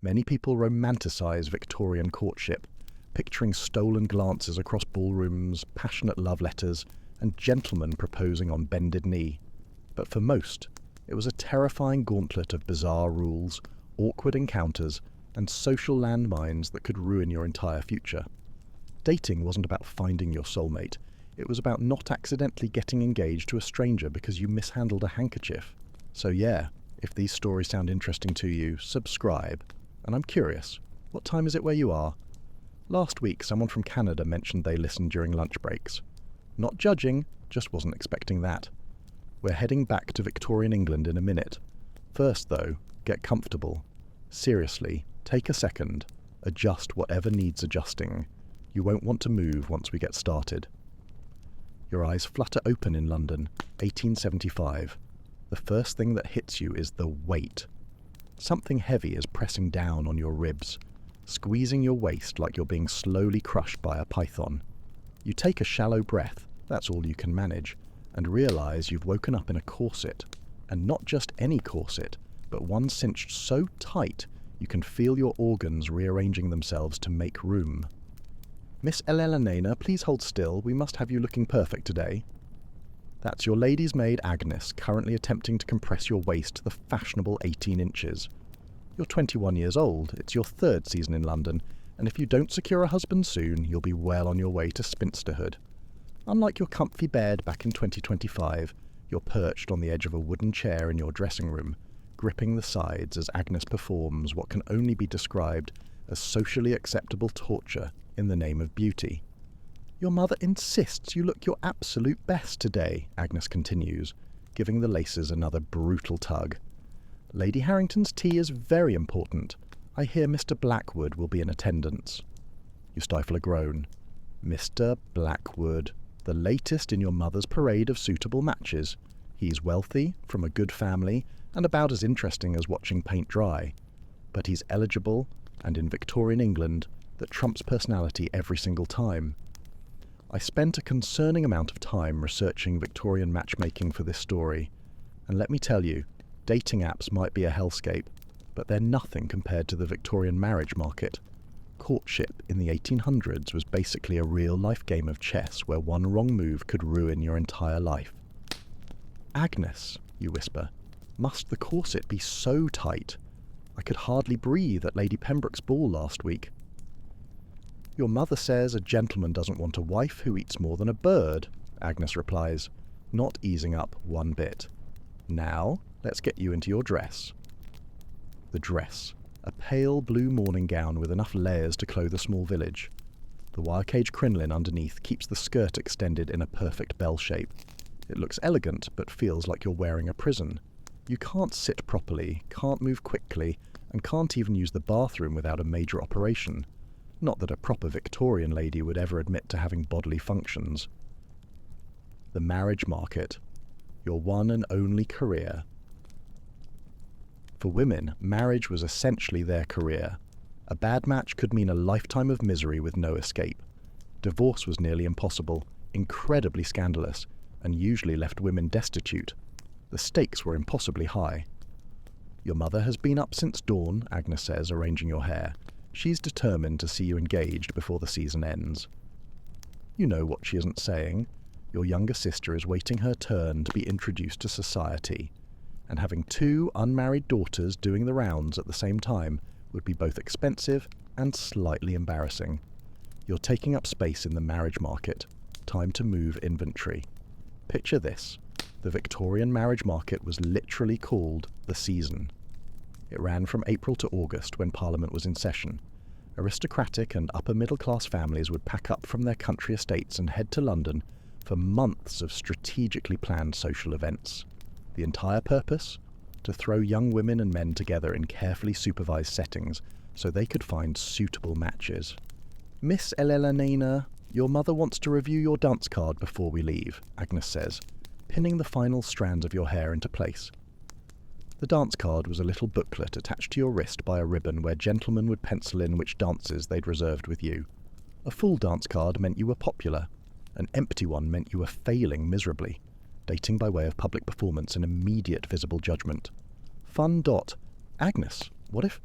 Many people romanticise Victorian courtship, picturing stolen glances across ballrooms, passionate love letters, and gentlemen proposing on bended knee. But for most, it was a terrifying gauntlet of bizarre rules, awkward encounters, and social landmines that could ruin your entire future. Dating wasn't about finding your soulmate. It was about not accidentally getting engaged to a stranger because you mishandled a handkerchief. So yeah, if these stories sound interesting to you, subscribe. And I'm curious, what time is it where you are? Last week, someone from Canada mentioned they listened during lunch breaks. Not judging, just wasn't expecting that. We're heading back to Victorian England in a minute. First, though, get comfortable. Seriously, take a second. Adjust whatever needs adjusting. You won't want to move once we get started. Your eyes flutter open in London, 1875. The first thing that hits you is the weight. Something heavy is pressing down on your ribs, squeezing your waist like you're being slowly crushed by a python. You take a shallow breath, that's all you can manage, and realise you've woken up in a corset, and not just any corset, but one cinched so tight you can feel your organs rearranging themselves to make room. Miss Elena, please hold still, we must have you looking perfect today. That's your lady's maid Agnes, currently attempting to compress your waist to the fashionable 18 inches. You're 21 years old, it's your third season in London, and if you don't secure a husband soon, you'll be well on your way to spinsterhood. Unlike your comfy bed back in 2025, you're perched on the edge of a wooden chair in your dressing room, gripping the sides as Agnes performs what can only be described as socially acceptable torture in the name of beauty. Your mother insists you look your absolute best today, Agnes continues, giving the laces another brutal tug. Lady Harrington's tea is very important. I hear Mr. Blackwood will be in attendance. You stifle a groan. Mr. Blackwood, the latest in your mother's parade of suitable matches. He's wealthy, from a good family, and about as interesting as watching paint dry. But he's eligible, and in Victorian England, that trumps personality every single time. I spent a concerning amount of time researching Victorian matchmaking for this story, and let me tell you, dating apps might be a hellscape, but they're nothing compared to the Victorian marriage market. Courtship in the 1800s was basically a real-life game of chess where one wrong move could ruin your entire life. Agnes, you whisper, must the corset be so tight? I could hardly breathe at Lady Pembroke's ball last week. Your mother says a gentleman doesn't want a wife who eats more than a bird, Agnes replies, not easing up one bit. Now, let's get you into your dress. The dress, a pale blue morning gown with enough layers to clothe a small village. The wire cage crinoline underneath keeps the skirt extended in a perfect bell shape. It looks elegant, but feels like you're wearing a prison. You can't sit properly, can't move quickly, and can't even use the bathroom without a major operation. Not that a proper Victorian lady would ever admit to having bodily functions. The marriage market, your one and only career. For women, marriage was essentially their career. A bad match could mean a lifetime of misery with no escape. Divorce was nearly impossible, incredibly scandalous, and usually left women destitute. The stakes were impossibly high. Your mother has been up since dawn, Agnes says, arranging your hair. She's determined to see you engaged before the season ends. You know what she isn't saying. Your younger sister is waiting her turn to be introduced to society, and having two unmarried daughters doing the rounds at the same time would be both expensive and slightly embarrassing. You're taking up space in the marriage market. Time to move inventory. Picture this. The Victorian marriage market was literally called the season. It ran from April to August when Parliament was in session. Aristocratic and upper-middle-class families would pack up from their country estates and head to London for months of strategically planned social events. The entire purpose? To throw young women and men together in carefully supervised settings so they could find suitable matches. Miss Elena, your mother wants to review your dance card before we leave, Agnes says, pinning the final strands of your hair into place. The dance card was a little booklet attached to your wrist by a ribbon where gentlemen would pencil in which dances they'd reserved with you. A full dance card meant you were popular. An empty one meant you were failing miserably. Dating by way of public performance and immediate visible judgment. Fun. Agnes, what if...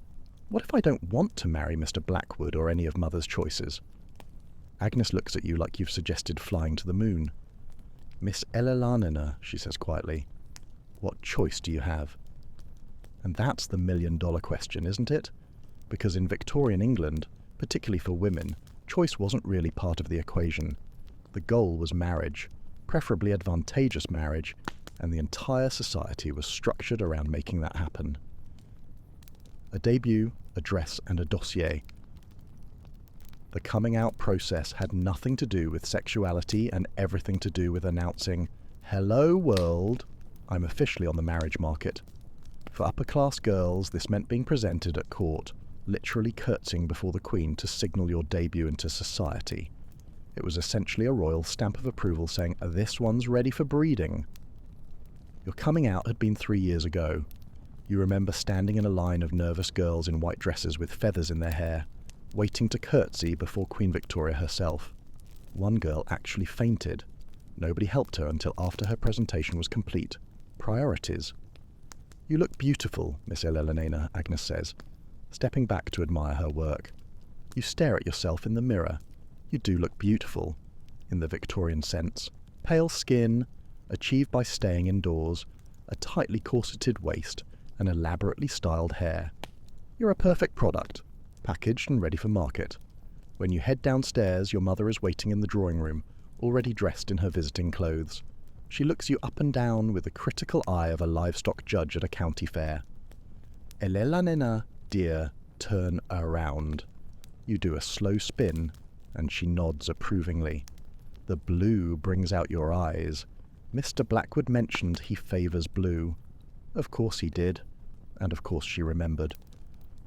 What if I don't want to marry Mr. Blackwood or any of Mother's choices? Agnes looks at you like you've suggested flying to the moon. Miss Elelanina, she says quietly, what choice do you have? And that's the million-dollar question, isn't it? Because in Victorian England, particularly for women, choice wasn't really part of the equation. The goal was marriage, preferably advantageous marriage, and the entire society was structured around making that happen. A debut, a dress, and a dossier. The coming out process had nothing to do with sexuality and everything to do with announcing, "Hello world, I'm officially on the marriage market." For upper-class girls, this meant being presented at court, literally curtsying before the Queen to signal your debut into society. It was essentially a royal stamp of approval saying, "This one's ready for breeding." Your coming out had been 3 years ago. You remember standing in a line of nervous girls in white dresses with feathers in their hair, waiting to curtsy before Queen Victoria herself. One girl actually fainted. Nobody helped her until after her presentation was complete. Priorities. "You look beautiful, Miss Elelanina," Agnes says, stepping back to admire her work. You stare at yourself in the mirror. You do look beautiful, in the Victorian sense. Pale skin, achieved by staying indoors, a tightly corseted waist, and elaborately styled hair. You're a perfect product, packaged and ready for market. When you head downstairs, your mother is waiting in the drawing room, already dressed in her visiting clothes. She looks you up and down with the critical eye of a livestock judge at a county fair. "Elelanina, dear, turn around." You do a slow spin, and she nods approvingly. The blue brings out your eyes. Mr. Blackwood mentioned he favours blue. Of course he did, and of course she remembered.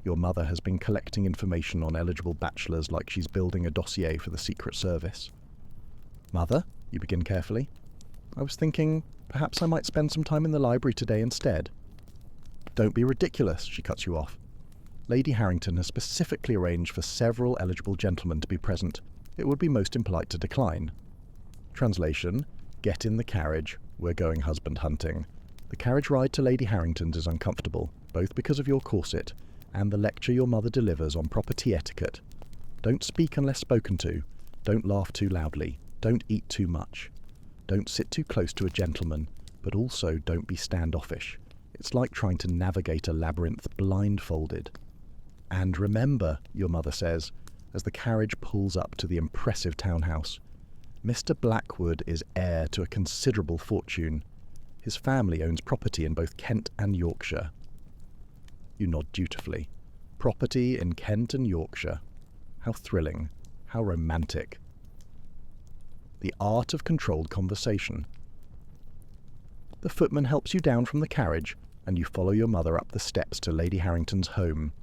Your mother has been collecting information on eligible bachelors like she's building a dossier for the Secret Service. "Mother," you begin carefully, "I was thinking perhaps I might spend some time in the library today instead." "Don't be ridiculous," she cuts you off. "Lady Harrington has specifically arranged for several eligible gentlemen to be present. It would be most impolite to decline." Translation: get in the carriage, we're going husband hunting. The carriage ride to Lady Harrington's is uncomfortable, both because of your corset and the lecture your mother delivers on property etiquette. Don't speak unless spoken to. Don't laugh too loudly. Don't eat too much. Don't sit too close to a gentleman, but also don't be standoffish. It's like trying to navigate a labyrinth blindfolded. "And remember," your mother says, as the carriage pulls up to the impressive townhouse, "Mr. Blackwood is heir to a considerable fortune. His family owns property in both Kent and Yorkshire." You nod dutifully. Property in Kent and Yorkshire. How thrilling. How romantic. The art of controlled conversation. The footman helps you down from the carriage, and you follow your mother up the steps to Lady Harrington's home.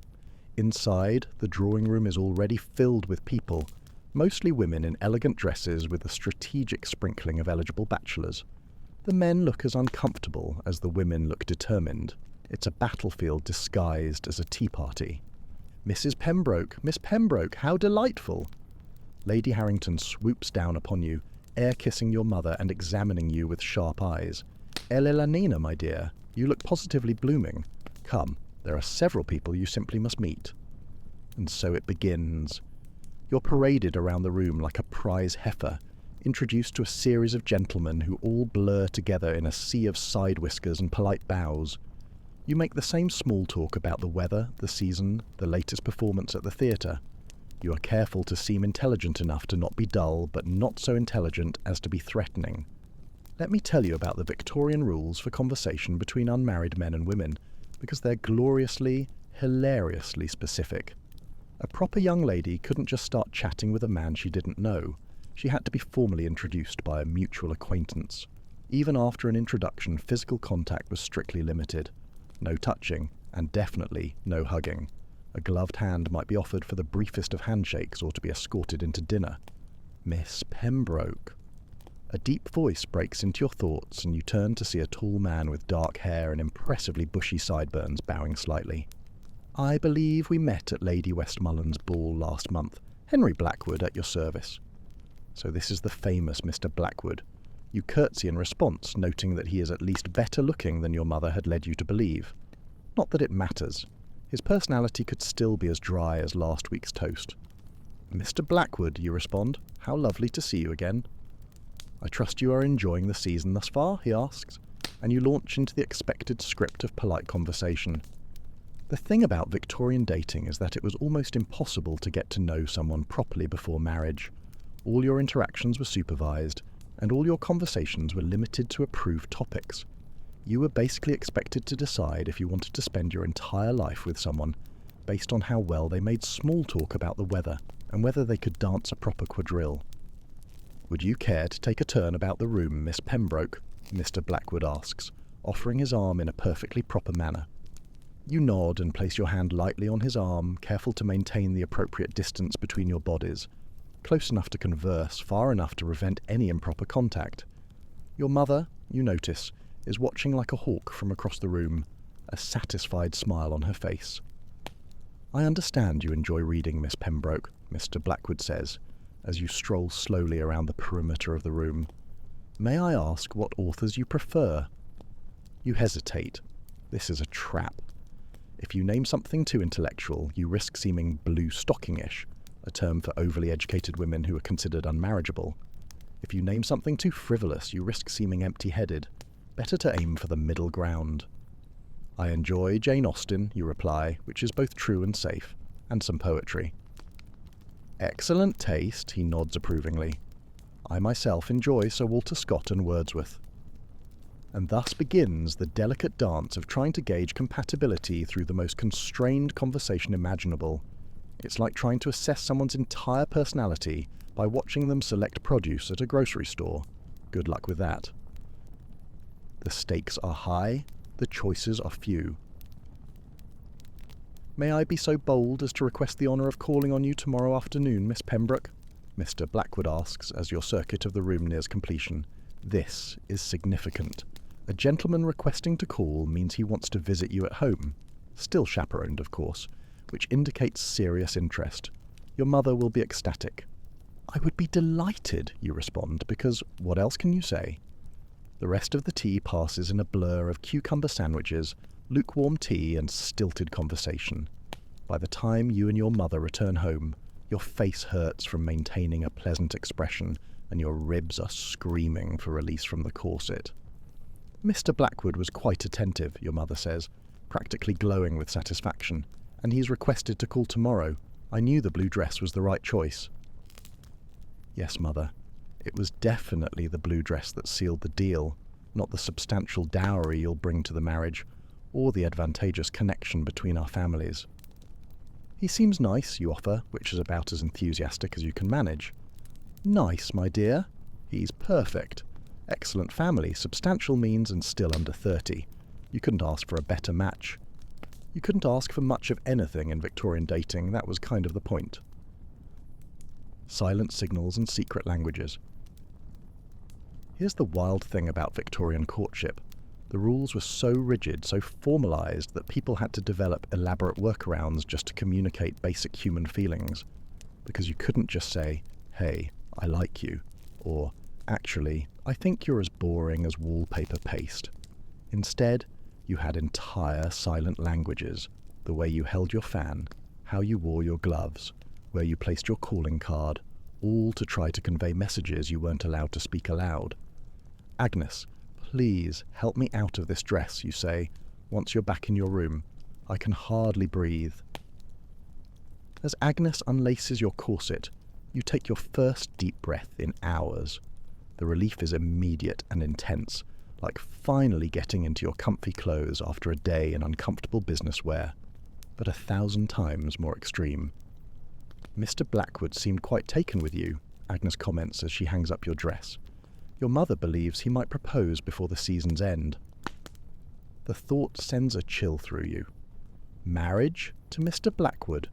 Inside, the drawing room is already filled with people, mostly women in elegant dresses with a strategic sprinkling of eligible bachelors. The men look as uncomfortable as the women look determined. It's a battlefield disguised as a tea party. "Mrs. Pembroke, Miss Pembroke, how delightful!" Lady Harrington swoops down upon you, air-kissing your mother and examining you with sharp eyes. "Elelanina, my dear, you look positively blooming. Come, there are several people you simply must meet." And so it begins. You're paraded around the room like a prize heifer, introduced to a series of gentlemen who all blur together in a sea of side whiskers and polite bows. You make the same small talk about the weather, the season, the latest performance at the theatre. You are careful to seem intelligent enough to not be dull, but not so intelligent as to be threatening. Let me tell you about the Victorian rules for conversation between unmarried men and women, because they're gloriously, hilariously specific. A proper young lady couldn't just start chatting with a man she didn't know. She had to be formally introduced by a mutual acquaintance. Even after an introduction, physical contact was strictly limited. No touching, and definitely no hugging. A gloved hand might be offered for the briefest of handshakes or to be escorted into dinner. "Miss Pembroke." A deep voice breaks into your thoughts, and you turn to see a tall man with dark hair and impressively bushy sideburns bowing slightly. "I believe we met at Lady Westmorland's ball last month. Henry Blackwood at your service." So this is the famous Mr. Blackwood. You curtsy in response, noting that he is at least better looking than your mother had led you to believe. Not that it matters. His personality could still be as dry as last week's toast. "Mr. Blackwood," you respond. "How lovely to see you again." "I trust you are enjoying the season thus far?" he asks, and you launch into the expected script of polite conversation. The thing about Victorian dating is that it was almost impossible to get to know someone properly before marriage. All your interactions were supervised, and all your conversations were limited to approved topics. You were basically expected to decide if you wanted to spend your entire life with someone based on how well they made small talk about the weather and whether they could dance a proper quadrille. "Would you care to take a turn about the room, Miss Pembroke?" Mr. Blackwood asks, offering his arm in a perfectly proper manner. You nod and place your hand lightly on his arm, careful to maintain the appropriate distance between your bodies, close enough to converse, far enough to prevent any improper contact. Your mother, you notice, is watching like a hawk from across the room, a satisfied smile on her face. "I understand you enjoy reading, Miss Pembroke," Mr. Blackwood says, as you stroll slowly around the perimeter of the room. "May I ask what authors you prefer?" You hesitate. This is a trap. If you name something too intellectual, you risk seeming blue-stocking-ish, a term for overly educated women who are considered unmarriageable. If you name something too frivolous, you risk seeming empty-headed. Better to aim for the middle ground. "I enjoy Jane Austen," you reply, which is both true and safe, and some poetry. "Excellent taste," he nods approvingly. "I myself enjoy Sir Walter Scott and Wordsworth." And thus begins the delicate dance of trying to gauge compatibility through the most constrained conversation imaginable. It's like trying to assess someone's entire personality by watching them select produce at a grocery store. Good luck with that. The stakes are high, the choices are few. "May I be so bold as to request the honour of calling on you tomorrow afternoon, Miss Pembroke?" Mr. Blackwood asks as your circuit of the room nears completion. This is significant. A gentleman requesting to call means he wants to visit you at home. Still chaperoned, of course, which indicates serious interest. Your mother will be ecstatic. "I would be delighted," you respond, because what else can you say? The rest of the tea passes in a blur of cucumber sandwiches, lukewarm tea, and stilted conversation. By the time you and your mother return home, your face hurts from maintaining a pleasant expression, and your ribs are screaming for release from the corset. "Mr. Blackwood was quite attentive," your mother says, practically glowing with satisfaction, "and he's requested to call tomorrow. I knew the blue dress was the right choice." "Yes, mother. It was definitely the blue dress that sealed the deal, not the substantial dowry you'll bring to the marriage, or the advantageous connection between our families." "He seems nice," you offer, which is about as enthusiastic as you can manage. "Nice, my dear? He's perfect. Excellent family, substantial means, and still under 30. You couldn't ask for a better match." You couldn't ask for much of anything in Victorian dating, that was kind of the point. Silent signals and secret languages. Here's the wild thing about Victorian courtship. The rules were so rigid, so formalised, that people had to develop elaborate workarounds just to communicate basic human feelings. Because you couldn't just say, "Hey, I like you," or "Actually, I think you're as boring as wallpaper paste." Instead, you had entire silent languages, the way you held your fan, how you wore your gloves, where you placed your calling card, all to try to convey messages you weren't allowed to speak aloud. "Agnes, please help me out of this dress," you say, once you're back in your room. "I can hardly breathe." As Agnes unlaces your corset, you take your first deep breath in hours. The relief is immediate and intense, like finally getting into your comfy clothes after a day in uncomfortable business wear, but 1,000 times more extreme. "Mr. Blackwood seemed quite taken with you," Agnes comments as she hangs up your dress. "Your mother believes he might propose before the season's end." The thought sends a chill through you. Marriage to Mr. Blackwood,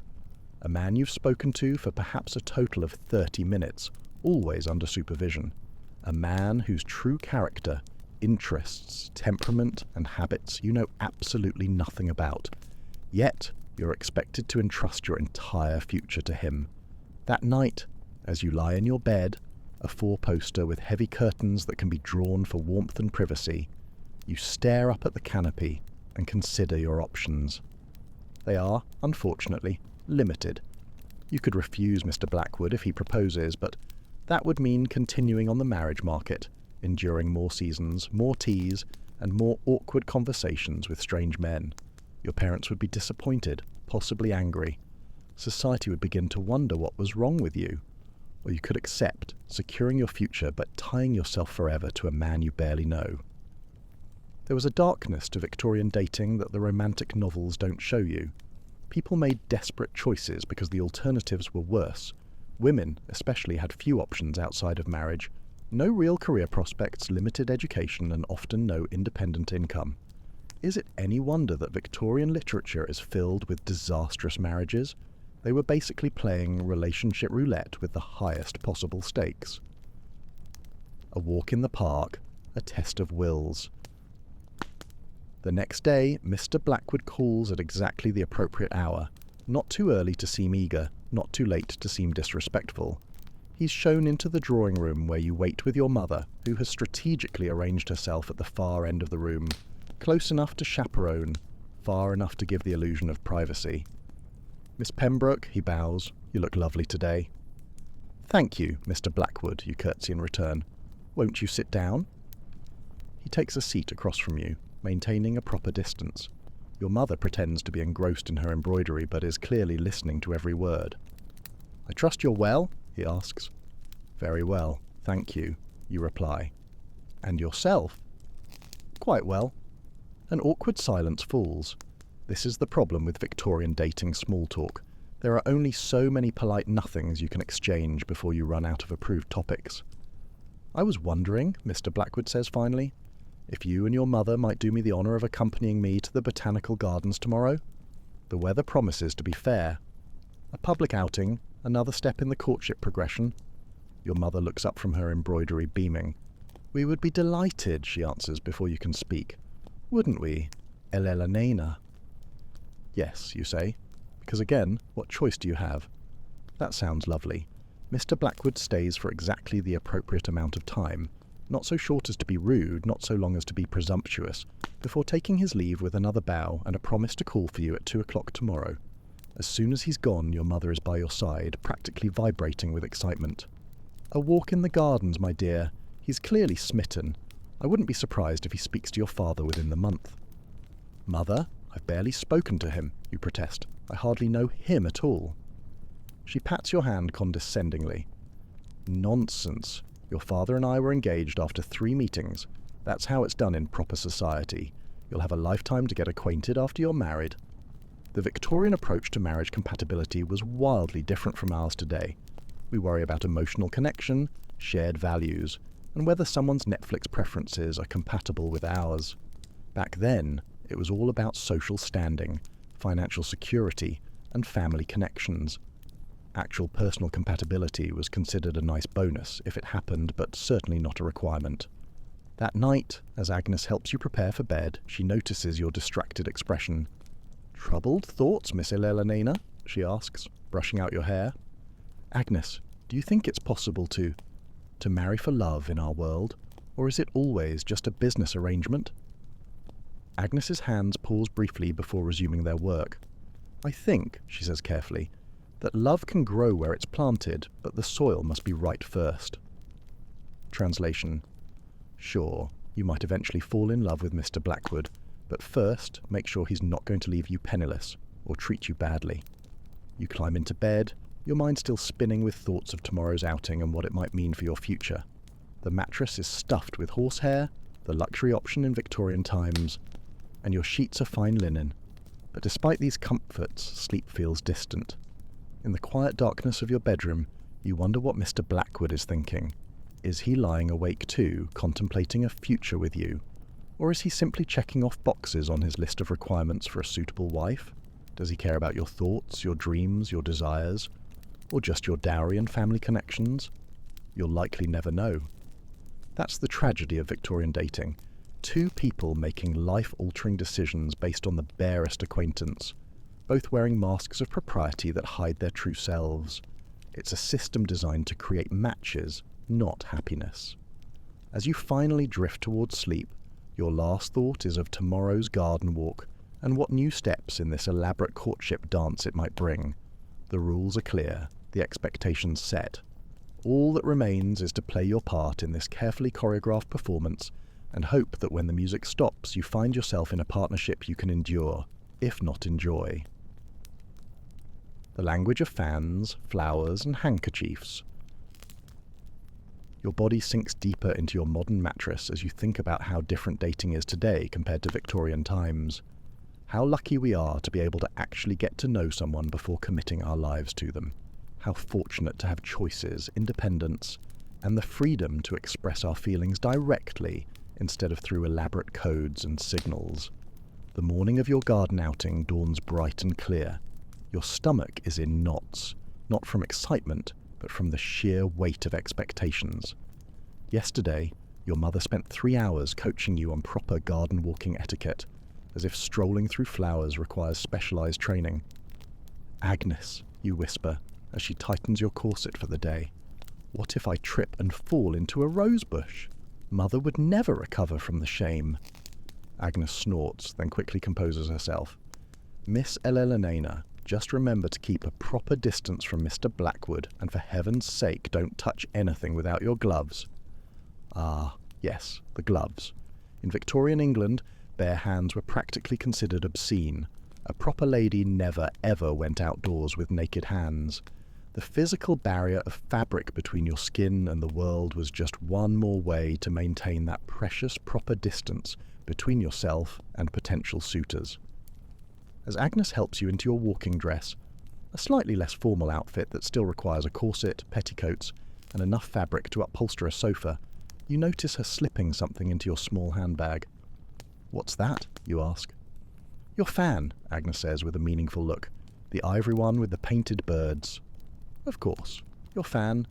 a man you've spoken to for perhaps a total of 30 minutes, always under supervision. A man whose true character, interests, temperament, and habits you know absolutely nothing about. Yet, you're expected to entrust your entire future to him. That night, as you lie in your bed, a four-poster with heavy curtains that can be drawn for warmth and privacy, you stare up at the canopy and consider your options. They are, unfortunately, limited. You could refuse Mr. Blackwood if he proposes, but that would mean continuing on the marriage market, enduring more seasons, more teas, and more awkward conversations with strange men. Your parents would be disappointed, possibly angry. Society would begin to wonder what was wrong with you. Or you could accept securing your future but tying yourself forever to a man you barely know. There was a darkness to Victorian dating that the romantic novels don't show you. People made desperate choices because the alternatives were worse. Women, especially, had few options outside of marriage, no real career prospects, limited education, and often no independent income. Is it any wonder that Victorian literature is filled with disastrous marriages? They were basically playing relationship roulette with the highest possible stakes. A walk in the park, a test of wills. The next day, Mr. Blackwood calls at exactly the appropriate hour. Not too early to seem eager, not too late to seem disrespectful. He's shown into the drawing room where you wait with your mother, who has strategically arranged herself at the far end of the room, close enough to chaperone, far enough to give the illusion of privacy. "Miss Pembroke," he bows, "you look lovely today." "Thank you, Mr. Blackwood," you curtsy in return. "Won't you sit down?" He takes a seat across from you, maintaining a proper distance. Your mother pretends to be engrossed in her embroidery, but is clearly listening to every word. "I trust you're well?" he asks. "Very well, thank you," you reply. "And yourself?" "Quite well." An awkward silence falls. This is the problem with Victorian dating small talk. There are only so many polite nothings you can exchange before you run out of approved topics. "I was wondering," Mr. Blackwood says finally, "if you and your mother might do me the honour of accompanying me to the botanical gardens tomorrow. The weather promises to be fair. A public outing, another step in the courtship progression." Your mother looks up from her embroidery, beaming. "We would be delighted," she answers before you can speak. "Wouldn't we, Elena?" "Yes," you say, because again, what choice do you have? That sounds lovely. Mr. Blackwood stays for exactly the appropriate amount of time, not so short as to be rude, not so long as to be presumptuous, before taking his leave with another bow and a promise to call for you at 2 o'clock tomorrow. As soon as he's gone, your mother is by your side, practically vibrating with excitement. "A walk in the gardens, my dear. He's clearly smitten. I wouldn't be surprised if he speaks to your father within the month." "Mother, I've barely spoken to him," you protest. "I hardly know him at all." She pats your hand condescendingly. "Nonsense. Your father and I were engaged after 3 meetings. That's how it's done in proper society. You'll have a lifetime to get acquainted after you're married." The Victorian approach to marriage compatibility was wildly different from ours today. We worry about emotional connection, shared values, and whether someone's Netflix preferences are compatible with ours. Back then, it was all about social standing, financial security, and family connections. Actual personal compatibility was considered a nice bonus if it happened, but certainly not a requirement. That night, as Agnes helps you prepare for bed, she notices your distracted expression. "Troubled thoughts, Miss Elena?" she asks, brushing out your hair. "Agnes, do you think it's possible to marry for love in our world, or is it always just a business arrangement?" Agnes's hands pause briefly before resuming their work. "I think," she says carefully, "that love can grow where it's planted, but the soil must be right first." Translation: Sure, you might eventually fall in love with Mr. Blackwood, but first make sure he's not going to leave you penniless or treat you badly. You climb into bed, your mind still spinning with thoughts of tomorrow's outing and what it might mean for your future. The mattress is stuffed with horsehair, the luxury option in Victorian times, and your sheets are fine linen. But despite these comforts, sleep feels distant. In the quiet darkness of your bedroom, you wonder what Mr. Blackwood is thinking. Is he lying awake too, contemplating a future with you? Or is he simply checking off boxes on his list of requirements for a suitable wife? Does he care about your thoughts, your dreams, your desires? Or just your dowry and family connections? You'll likely never know. That's the tragedy of Victorian dating. 2 people making life-altering decisions based on the barest acquaintance, both wearing masks of propriety that hide their true selves. It's a system designed to create matches, not happiness. As you finally drift towards sleep, your last thought is of tomorrow's garden walk and what new steps in this elaborate courtship dance it might bring. The rules are clear, the expectations set. All that remains is to play your part in this carefully choreographed performance and hope that when the music stops you find yourself in a partnership you can endure, if not enjoy. The language of fans, flowers and handkerchiefs. Your body sinks deeper into your modern mattress as you think about how different dating is today compared to Victorian times. How lucky we are to be able to actually get to know someone before committing our lives to them. How fortunate to have choices, independence, and the freedom to express our feelings directly instead of through elaborate codes and signals. The morning of your garden outing dawns bright and clear. Your stomach is in knots, not from excitement, but from the sheer weight of expectations. Yesterday, your mother spent 3 hours coaching you on proper garden walking etiquette, as if strolling through flowers requires specialized training. "Agnes," you whisper, as she tightens your corset for the day. "What if I trip and fall into a rose bush? Mother would never recover from the shame." Agnes snorts, then quickly composes herself. "Miss Elena, just remember to keep a proper distance from Mr. Blackwood, and for heaven's sake don't touch anything without your gloves." Ah, yes, the gloves. In Victorian England, bare hands were practically considered obscene. A proper lady never ever went outdoors with naked hands. The physical barrier of fabric between your skin and the world was just one more way to maintain that precious proper distance between yourself and potential suitors. As Agnes helps you into your walking dress, a slightly less formal outfit that still requires a corset, petticoats, and enough fabric to upholster a sofa, you notice her slipping something into your small handbag. "What's that?" you ask. "Your fan," Agnes says with a meaningful look. "The ivory one with the painted birds." "Of course. Your fan."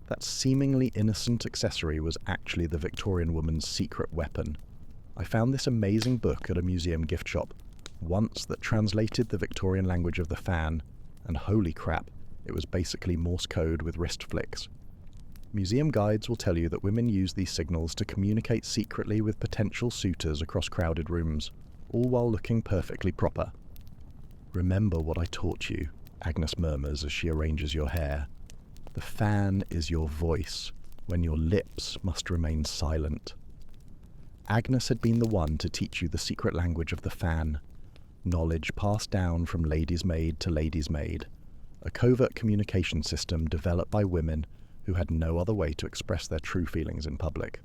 That seemingly innocent accessory was actually the Victorian woman's secret weapon. I found this amazing book at a museum gift shop, once that translated the Victorian language of the fan, and holy crap, it was basically Morse code with wrist flicks. Museum guides will tell you that women use these signals to communicate secretly with potential suitors across crowded rooms, all while looking perfectly proper. "Remember what I taught you," Agnes murmurs as she arranges your hair. "The fan is your voice, when your lips must remain silent." Agnes had been the one to teach you the secret language of the fan, knowledge passed down from lady's maid to lady's maid, a covert communication system developed by women who had no other way to express their true feelings in public.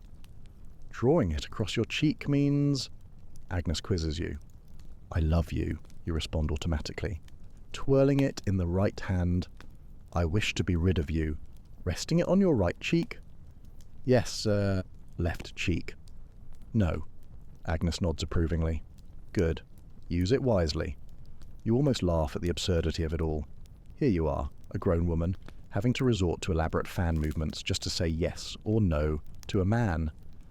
"Drawing it across your cheek means..." Agnes quizzes you. "I love you," you respond automatically. Twirling it in the right hand, "I wish to be rid of you." Resting it on your right cheek? "Yes, left cheek." "No." Agnes nods approvingly. "Good. Use it wisely." You almost laugh at the absurdity of it all. Here you are, a grown woman, having to resort to elaborate fan movements just to say yes or no to a man.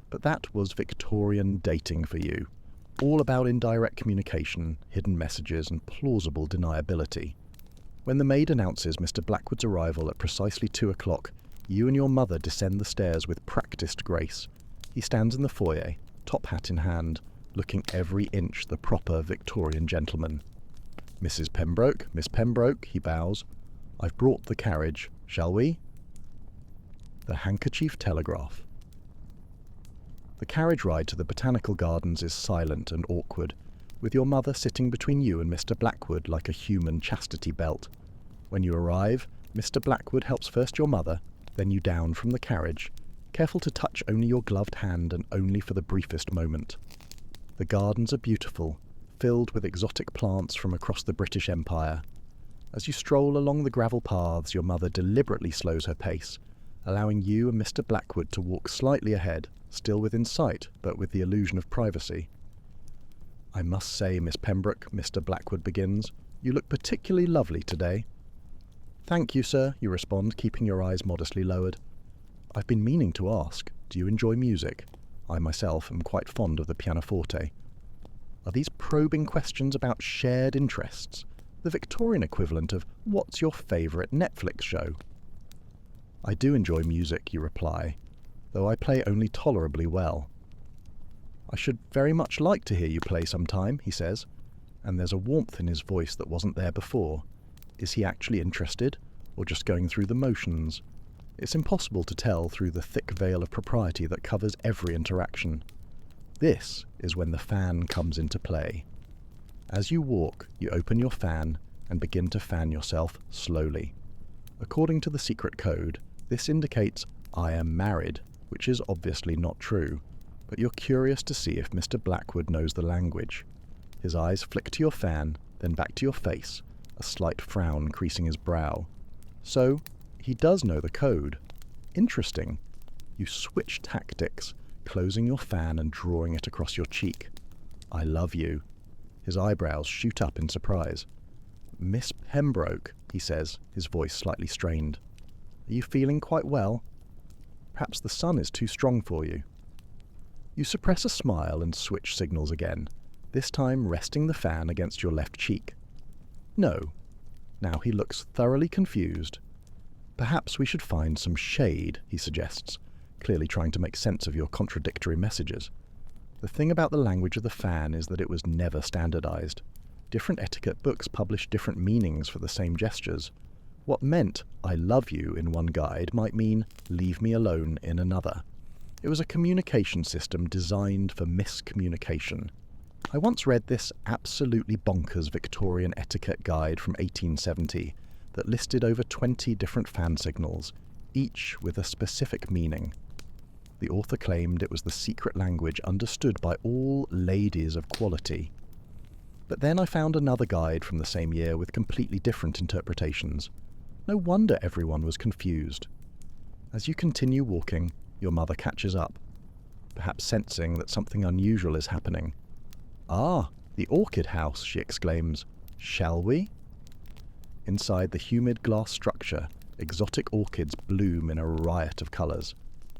But that was Victorian dating for you. All about indirect communication, hidden messages, and plausible deniability. When the maid announces Mr. Blackwood's arrival at precisely 2 o'clock, you and your mother descend the stairs with practiced grace. He stands in the foyer, top hat in hand, looking every inch the proper Victorian gentleman. "Mrs. Pembroke, Miss Pembroke," he bows. "I've brought the carriage. Shall we?" The handkerchief telegraph. The carriage ride to the botanical gardens is silent and awkward, with your mother sitting between you and Mr. Blackwood like a human chastity belt. When you arrive, Mr. Blackwood helps first your mother, then you down from the carriage, careful to touch only your gloved hand and only for the briefest moment. The gardens are beautiful, filled with exotic plants from across the British Empire. As you stroll along the gravel paths, your mother deliberately slows her pace, allowing you and Mr. Blackwood to walk slightly ahead, still within sight, but with the illusion of privacy. "I must say, Miss Pembroke," Mr. Blackwood begins, "you look particularly lovely today." "Thank you, sir," you respond, keeping your eyes modestly lowered. "I've been meaning to ask, do you enjoy music? I myself am quite fond of the pianoforte." Are these probing questions about shared interests, the Victorian equivalent of "what's your favourite Netflix show?" "I do enjoy music," you reply, "though I play only tolerably well." "I should very much like to hear you play sometime," he says. and there's a warmth in his voice that wasn't there before. Is he actually interested, or just going through the motions? It's impossible to tell through the thick veil of propriety that covers every interaction. This is when the fan comes into play. As you walk, you open your fan and begin to fan yourself slowly. According to the secret code, this indicates "I am married," which is obviously not true, but you're curious to see if Mr. Blackwood knows the language. His eyes flick to your fan, then back to your face, a slight frown creasing his brow. So, he does know the code. Interesting. You switch tactics, closing your fan and drawing it across your cheek. "I love you." His eyebrows shoot up in surprise. "Miss Pembroke," he says, his voice slightly strained. "Are you feeling quite well? Perhaps the sun is too strong for you." You suppress a smile and switch signals again, this time resting the fan against your left cheek. "No." Now he looks thoroughly confused. "Perhaps we should find some shade," he suggests, clearly trying to make sense of your contradictory messages. The thing about the language of the fan is that it was never standardized. Different etiquette books publish different meanings for the same gestures. What meant "I love you" in one guide might mean "leave me alone" in another. It was a communication system designed for miscommunication. I once read this absolutely bonkers Victorian etiquette guide from 1870 that listed over 20 different fan signals, each with a specific meaning. The author claimed it was the secret language understood by all ladies of quality. But then I found another guide from the same year with completely different interpretations. No wonder everyone was confused. As you continue walking, your mother catches up, perhaps sensing that something unusual is happening. "Ah, the orchid house," she exclaims. "Shall we?" Inside the humid glass structure, exotic orchids bloom in a riot of colours.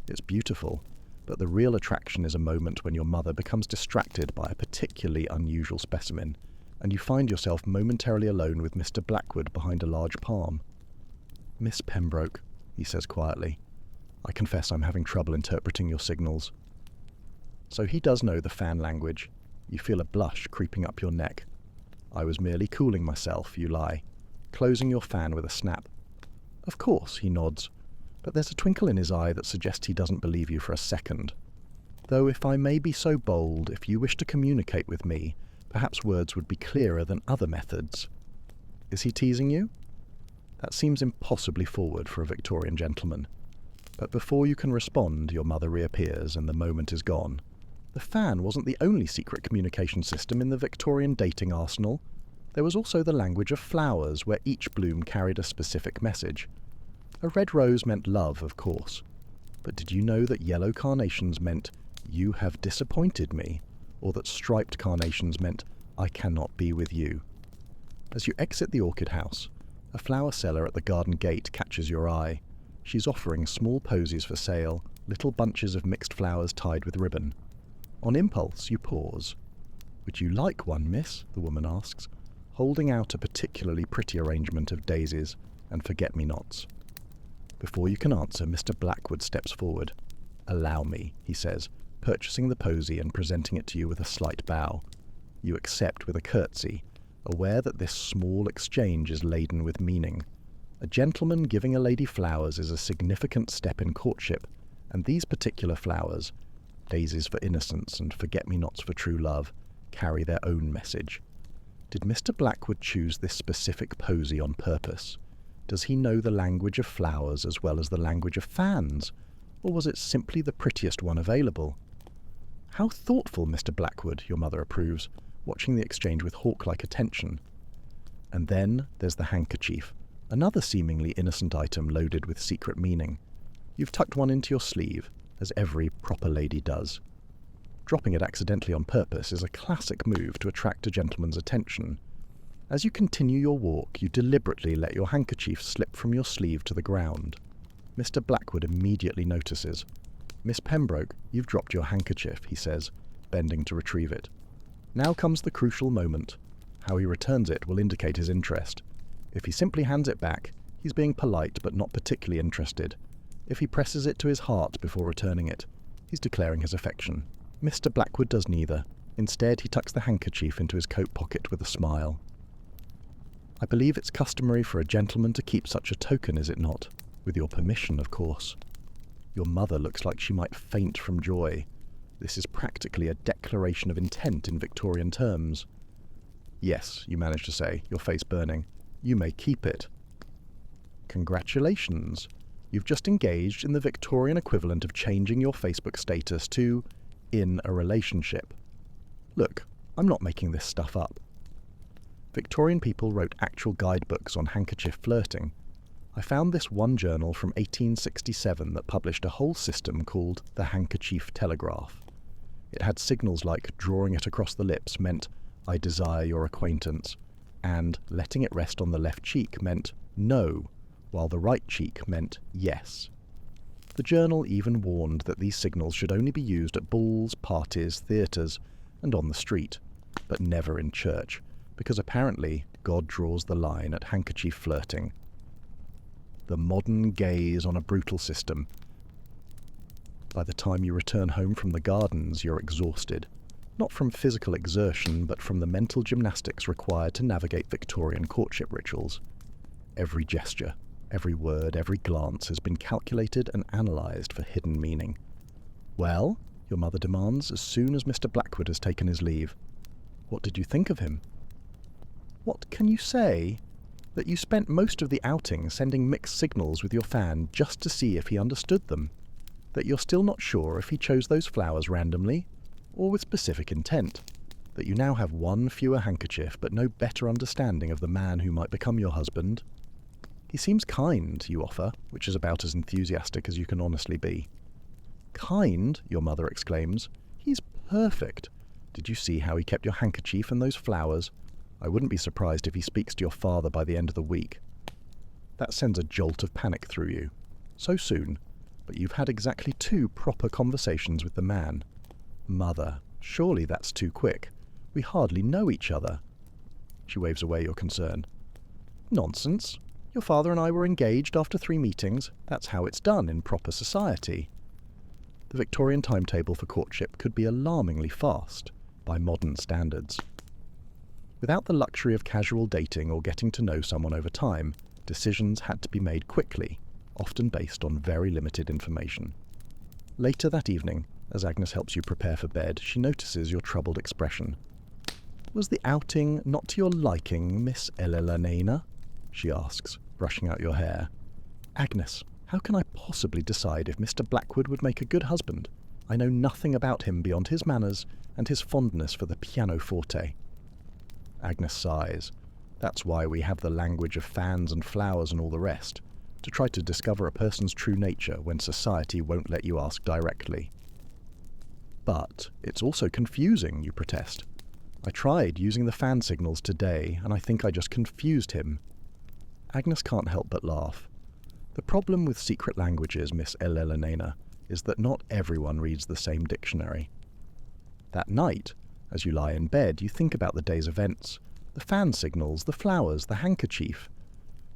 It's beautiful, but the real attraction is a moment when your mother becomes distracted by a particularly unusual specimen, and you find yourself momentarily alone with Mr. Blackwood behind a large palm. "Miss Pembroke," he says quietly, "I confess I'm having trouble interpreting your signals." So he does know the fan language. You feel a blush creeping up your neck. "I was merely cooling myself," you lie, closing your fan with a snap. "Of course," he nods, but there's a twinkle in his eye that suggests he doesn't believe you for a second. "Though if I may be so bold, if you wish to communicate with me, perhaps words would be clearer than other methods." Is he teasing you? That seems impossibly forward for a Victorian gentleman. But before you can respond, your mother reappears and the moment is gone. The fan wasn't the only secret communication system in the Victorian dating arsenal. There was also the language of flowers, where each bloom carried a specific message. A red rose meant love, of course. But did you know that yellow carnations meant "you have disappointed me," or that striped carnations meant "I cannot be with you"? As you exit the orchid house, a flower seller at the garden gate catches your eye. She's offering small posies for sale, little bunches of mixed flowers tied with ribbon. On impulse, you pause. "Would you like one, miss?" the woman asks, holding out a particularly pretty arrangement of daisies and forget-me-nots. Before you can answer, Mr. Blackwood steps forward. "Allow me," he says, purchasing the posy and presenting it to you with a slight bow. You accept with a curtsy, aware that this small exchange is laden with meaning. A gentleman giving a lady flowers is a significant step in courtship, and these particular flowers, daisies for innocence and forget-me-nots for true love, carry their own message. Did Mr. Blackwood choose this specific posy on purpose? Does he know the language of flowers as well as the language of fans? Or was it simply the prettiest one available? "How thoughtful, Mr. Blackwood," your mother approves, watching the exchange with hawk-like attention. And then there's the handkerchief, another seemingly innocent item loaded with secret meaning. You've tucked one into your sleeve, as every proper lady does. Dropping it accidentally on purpose is a classic move to attract a gentleman's attention. As you continue your walk, you deliberately let your handkerchief slip from your sleeve to the ground. Mr. Blackwood immediately notices. "Miss Pembroke, you've dropped your handkerchief," he says, bending to retrieve it. Now comes the crucial moment. How he returns it will indicate his interest. If he simply hands it back, he's being polite but not particularly interested. If he presses it to his heart before returning it, he's declaring his affection. Mr. Blackwood does neither. Instead, he tucks the handkerchief into his coat pocket with a smile. I believe it's customary for a gentleman to keep such a token, is it not? With your permission, of course. Your mother looks like she might faint from joy. This is practically a declaration of intent in Victorian terms. Yes, you manage to say, your face burning. You may keep it. Congratulations. You've just engaged in the Victorian equivalent of changing your Facebook status to in a relationship. Look, I'm not making this stuff up. Victorian people wrote actual guidebooks on handkerchief flirting. I found this one journal from 1867 that published a whole system called the handkerchief telegraph. It had signals like drawing it across the lips meant, I desire your acquaintance, and letting it rest on the left cheek meant no, while the right cheek meant yes. The journal even warned that these signals should only be used at balls, parties, theatres, and on the street, but never in church, because apparently God draws the line at handkerchief flirting. The modern gaze on a brutal system. By the time you return home from the gardens, you're exhausted, not from physical exertion, but from the mental gymnastics required to navigate Victorian courtship rituals. Every gesture, every word, every glance has been calculated and analysed for hidden meaning. Well, your mother demands as soon as Mr. Blackwood has taken his leave. What did you think of him? What can you say? That you spent most of the outing sending mixed signals with your fan just to see if he understood them? That you're still not sure if he chose those flowers randomly or with specific intent? That you now have one fewer handkerchief but no better understanding of the man who might become your husband? He seems kind, you offer, which is about as enthusiastic as you can honestly be. Kind? Your mother exclaims. He's perfect. Did you see how he kept your handkerchief and those flowers? I wouldn't be surprised if he speaks to your father by the end of the week. That sends a jolt of panic through you. So soon, but you've had exactly 2 proper conversations with the man. Mother, surely that's too quick. We hardly know each other. She waves away your concern. Nonsense. Your father and I were engaged after 3 meetings. That's how it's done in proper society. The Victorian timetable for courtship could be alarmingly fast by modern standards. Without the luxury of casual dating or getting to know someone over time, decisions had to be made quickly, often based on very limited information. Later that evening, as Agnes helps you prepare for bed, she notices your troubled expression. Was the outing not to your liking, Miss Elena? She asks, brushing out your hair. Agnes, how can I possibly decide if Mr. Blackwood would make a good husband? I know nothing about him beyond his manners and his fondness for the pianoforte. Agnes sighs. That's why we have the language of fans and flowers and all the rest, to try to discover a person's true nature when society won't let you ask directly. But it's also confusing, you protest. I tried using the fan signals today, and I think I just confused him. Agnes can't help but laugh. The problem with secret languages, Miss Elena, is that not everyone reads the same dictionary. That night, as you lie in bed, you think about the day's events, the fan signals, the flowers, the handkerchief.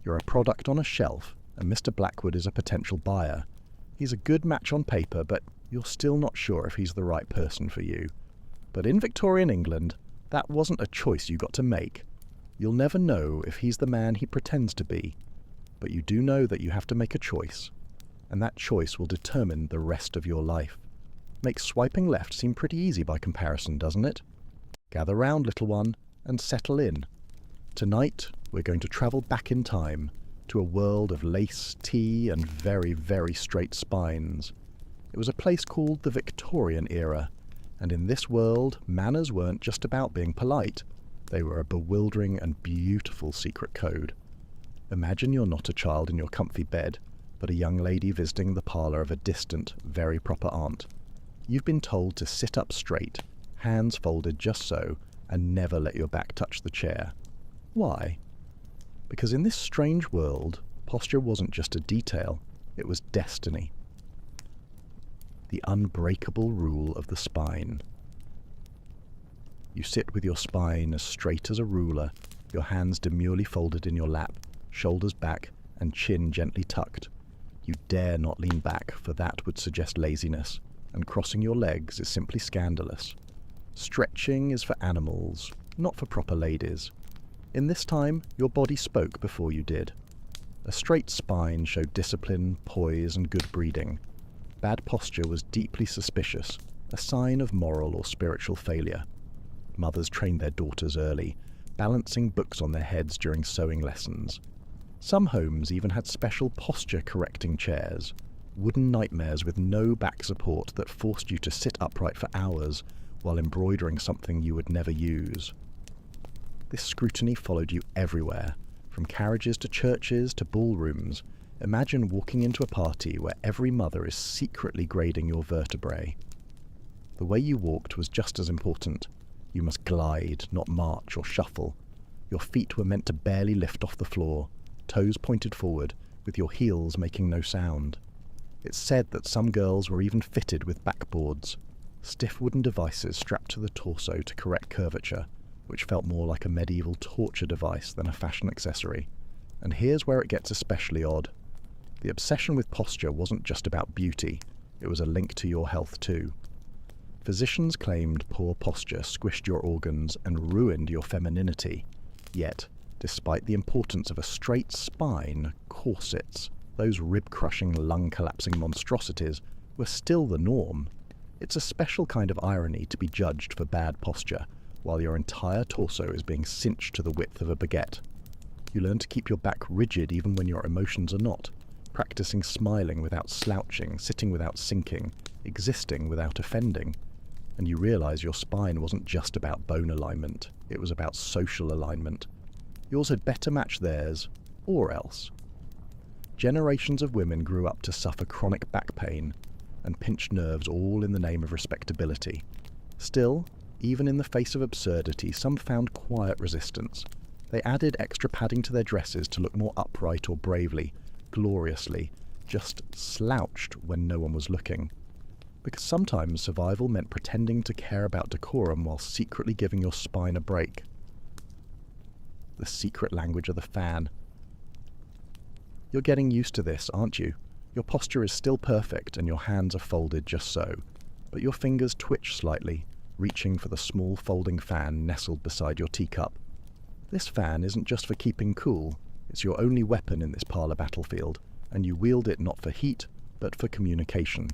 You're a product on a shelf, and Mr. Blackwood is a potential buyer. He's a good match on paper, but you're still not sure if he's the right person for you. But in Victorian England, that wasn't a choice you got to make. You'll never know if he's the man he pretends to be, but you do know that you have to make a choice, and that choice will determine the rest of your life. Makes swiping left seem pretty easy by comparison, doesn't it? Gather round, little one, and settle in. Tonight, we're going to travel back in time to a world of lace, tea, and very, very straight spines. It was a place called the Victorian era, and in this world, manners weren't just about being polite. They were a bewildering and beautiful secret code. Imagine you're not a child in your comfy bed, but a young lady visiting the parlour of a distant, very proper aunt. You've been told to sit up straight, hands folded just so, and never let your back touch the chair. Why? Because in this strange world, posture wasn't just a detail, it was destiny. The unbreakable rule of the spine. You sit with your spine as straight as a ruler, your hands demurely folded in your lap, shoulders back and chin gently tucked. You dare not lean back, for that would suggest laziness, and crossing your legs is simply scandalous. Stretching is for animals, not for proper ladies. In this time, your body spoke before you did. A straight spine showed discipline, poise, and good breeding. Bad posture was deeply suspicious, a sign of moral or spiritual failure. Mothers trained their daughters early, balancing books on their heads during sewing lessons. Some homes even had special posture-correcting chairs, wooden nightmares with no back support that forced you to sit upright for hours while embroidering something you would never use. This scrutiny followed you everywhere, from carriages to churches to ballrooms. Imagine walking into a party where every mother is secretly grading your vertebrae. The way you walked was just as important. You must glide, not march or shuffle. Your feet were meant to barely lift off the floor, toes pointed forward, with your heels making no sound. It's said that some girls were even fitted with backboards, stiff wooden devices strapped to the torso to correct curvature, which felt more like a medieval torture device than a fashion accessory. And here's where it gets especially odd. The obsession with posture wasn't just about beauty, it was a link to your health too. Physicians claimed poor posture squished your organs and ruined your femininity. Yet, despite the importance of a straight spine, corsets, those rib-crushing, lung-collapsing monstrosities, were still the norm. It's a special kind of irony to be judged for bad posture, while your entire torso is being cinched to the width of a baguette. You learn to keep your back rigid even when your emotions are not, practicing smiling without slouching, sitting without sinking, existing without offending. And you realize your spine wasn't just about bone alignment, it was about social alignment. Yours had better match theirs, or else. Generations of women grew up to suffer chronic back pain and pinched nerves, all in the name of respectability. Still, even in the face of absurdity, some found quiet resistance. They added extra padding to their dresses to look more upright or bravely, gloriously, just slouched when no one was looking. Because sometimes survival meant pretending to care about decorum while secretly giving your spine a break. The secret language of the fan. You're getting used to this, aren't you? Your posture is still perfect and your hands are folded just so, but your fingers twitch slightly, reaching for the small folding fan nestled beside your teacup. This fan isn't just for keeping cool, it's your only weapon in this parlour battlefield, and you wield it not for heat, but for communication.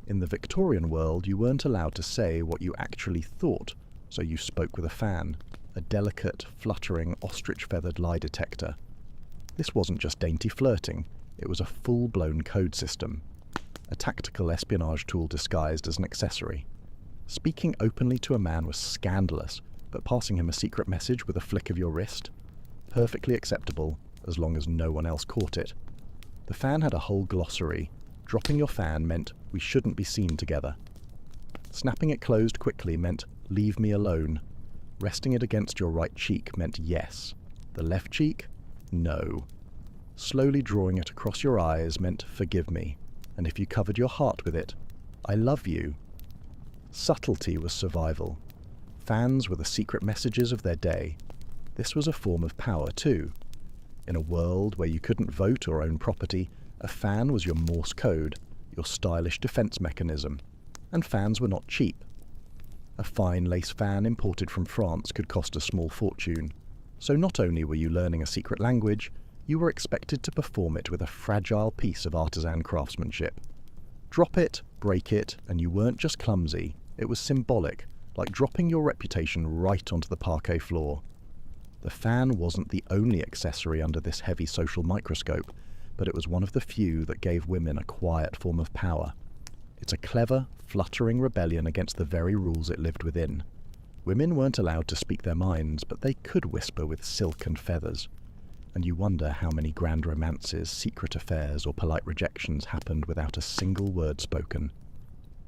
In the Victorian world, you weren't allowed to say what you actually thought, so you spoke with a fan, a delicate, fluttering, ostrich-feathered lie detector. This wasn't just dainty flirting, it was a full-blown code system, a tactical espionage tool disguised as an accessory. Speaking openly to a man was scandalous, but passing him a secret message with a flick of your wrist? Perfectly acceptable, as long as no one else caught it. The fan had a whole glossary. Dropping your fan meant we shouldn't be seen together. Snapping it closed quickly meant leave me alone. Resting it against your right cheek meant yes. The left cheek? No. Slowly drawing it across your eyes meant forgive me. And if you covered your heart with it, I love you. Subtlety was survival. Fans were the secret messages of their day. This was a form of power too. In a world where you couldn't vote or own property, a fan was your Morse code, your stylish defense mechanism. And fans were not cheap. A fine lace fan imported from France could cost a small fortune. So not only were you learning a secret language, you were expected to perform it with a fragile piece of artisan craftsmanship. Drop it, break it, and you weren't just clumsy, it was symbolic, like dropping your reputation right onto the parquet floor. The fan wasn't the only accessory under this heavy social microscope, but it was one of the few that gave women a quiet form of power. It's a clever, fluttering rebellion against the very rules it lived within. Women weren't allowed to speak their minds, but they could whisper with silk and feathers. And you wonder how many grand romances, secret affairs, or polite rejections happened without a single word spoken.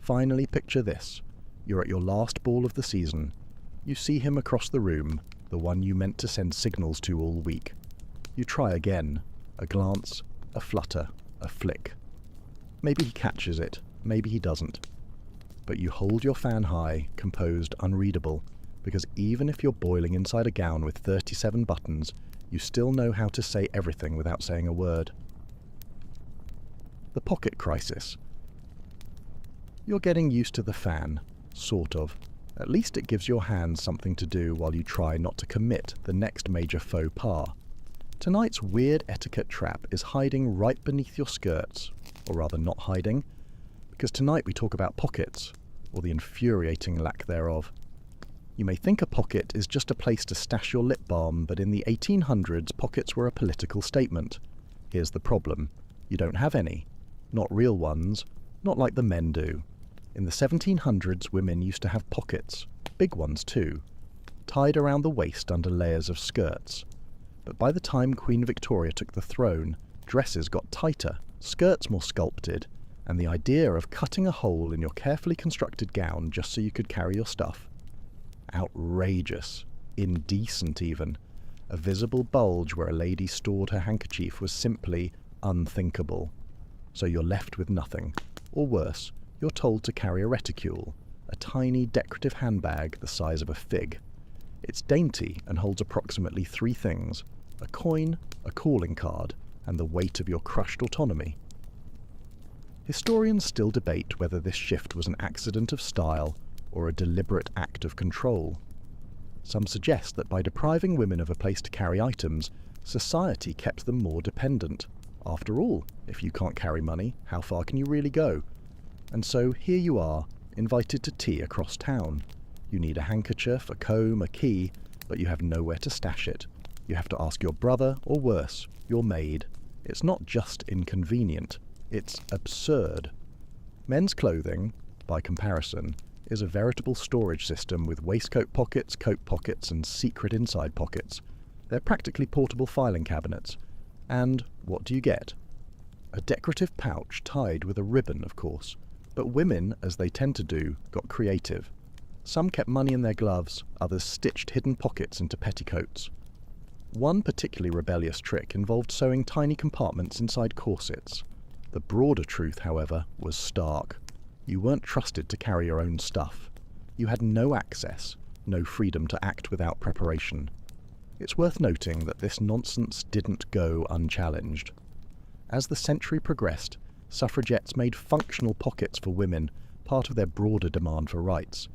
Finally, picture this. You're at your last ball of the season. You see him across the room, the one you meant to send signals to all week. You try again. A glance, a flutter, a flick. Maybe he catches it, maybe he doesn't. But you hold your fan high, composed, unreadable, because even if you're boiling inside a gown with 37 buttons, you still know how to say everything without saying a word. The pocket crisis. You're getting used to the fan, sort of. At least it gives your hands something to do while you try not to commit the next major faux pas. Tonight's weird etiquette trap is hiding right beneath your skirts, or rather not hiding, because tonight we talk about pockets, or the infuriating lack thereof. You may think a pocket is just a place to stash your lip balm, but in the 1800s pockets were a political statement. Here's the problem. You don't have any. Not real ones, not like the men do. In the 1700s women used to have pockets, big ones too, tied around the waist under layers of skirts. But by the time Queen Victoria took the throne, dresses got tighter, skirts more sculpted, and the idea of cutting a hole in your carefully constructed gown just so you could carry your stuff. Outrageous, indecent even. A visible bulge where a lady stored her handkerchief was simply unthinkable. So you're left with nothing, or worse, you're told to carry a reticule, a tiny decorative handbag the size of a fig. It's dainty and holds approximately 3 things: a coin, a calling card, and the weight of your crushed autonomy. Historians still debate whether this shift was an accident of style or a deliberate act of control. Some suggest that by depriving women of a place to carry items, society kept them more dependent. After all, if you can't carry money, how far can you really go? And so here you are, invited to tea across town. You need a handkerchief, a comb, a key, but you have nowhere to stash it. You have to ask your brother, or worse, your maid. It's not just inconvenient, it's absurd. Men's clothing, by comparison, is a veritable storage system with waistcoat pockets, coat pockets, and secret inside pockets. They're practically portable filing cabinets. And what do you get? A decorative pouch tied with a ribbon, of course. But women, as they tend to do, got creative. Some kept money in their gloves, others stitched hidden pockets into petticoats. One particularly rebellious trick involved sewing tiny compartments inside corsets. The broader truth, however, was stark. You weren't trusted to carry your own stuff. You had no access, no freedom to act without preparation. It's worth noting that this nonsense didn't go unchallenged. As the century progressed, suffragettes made functional pockets for women, part of their broader demand for rights.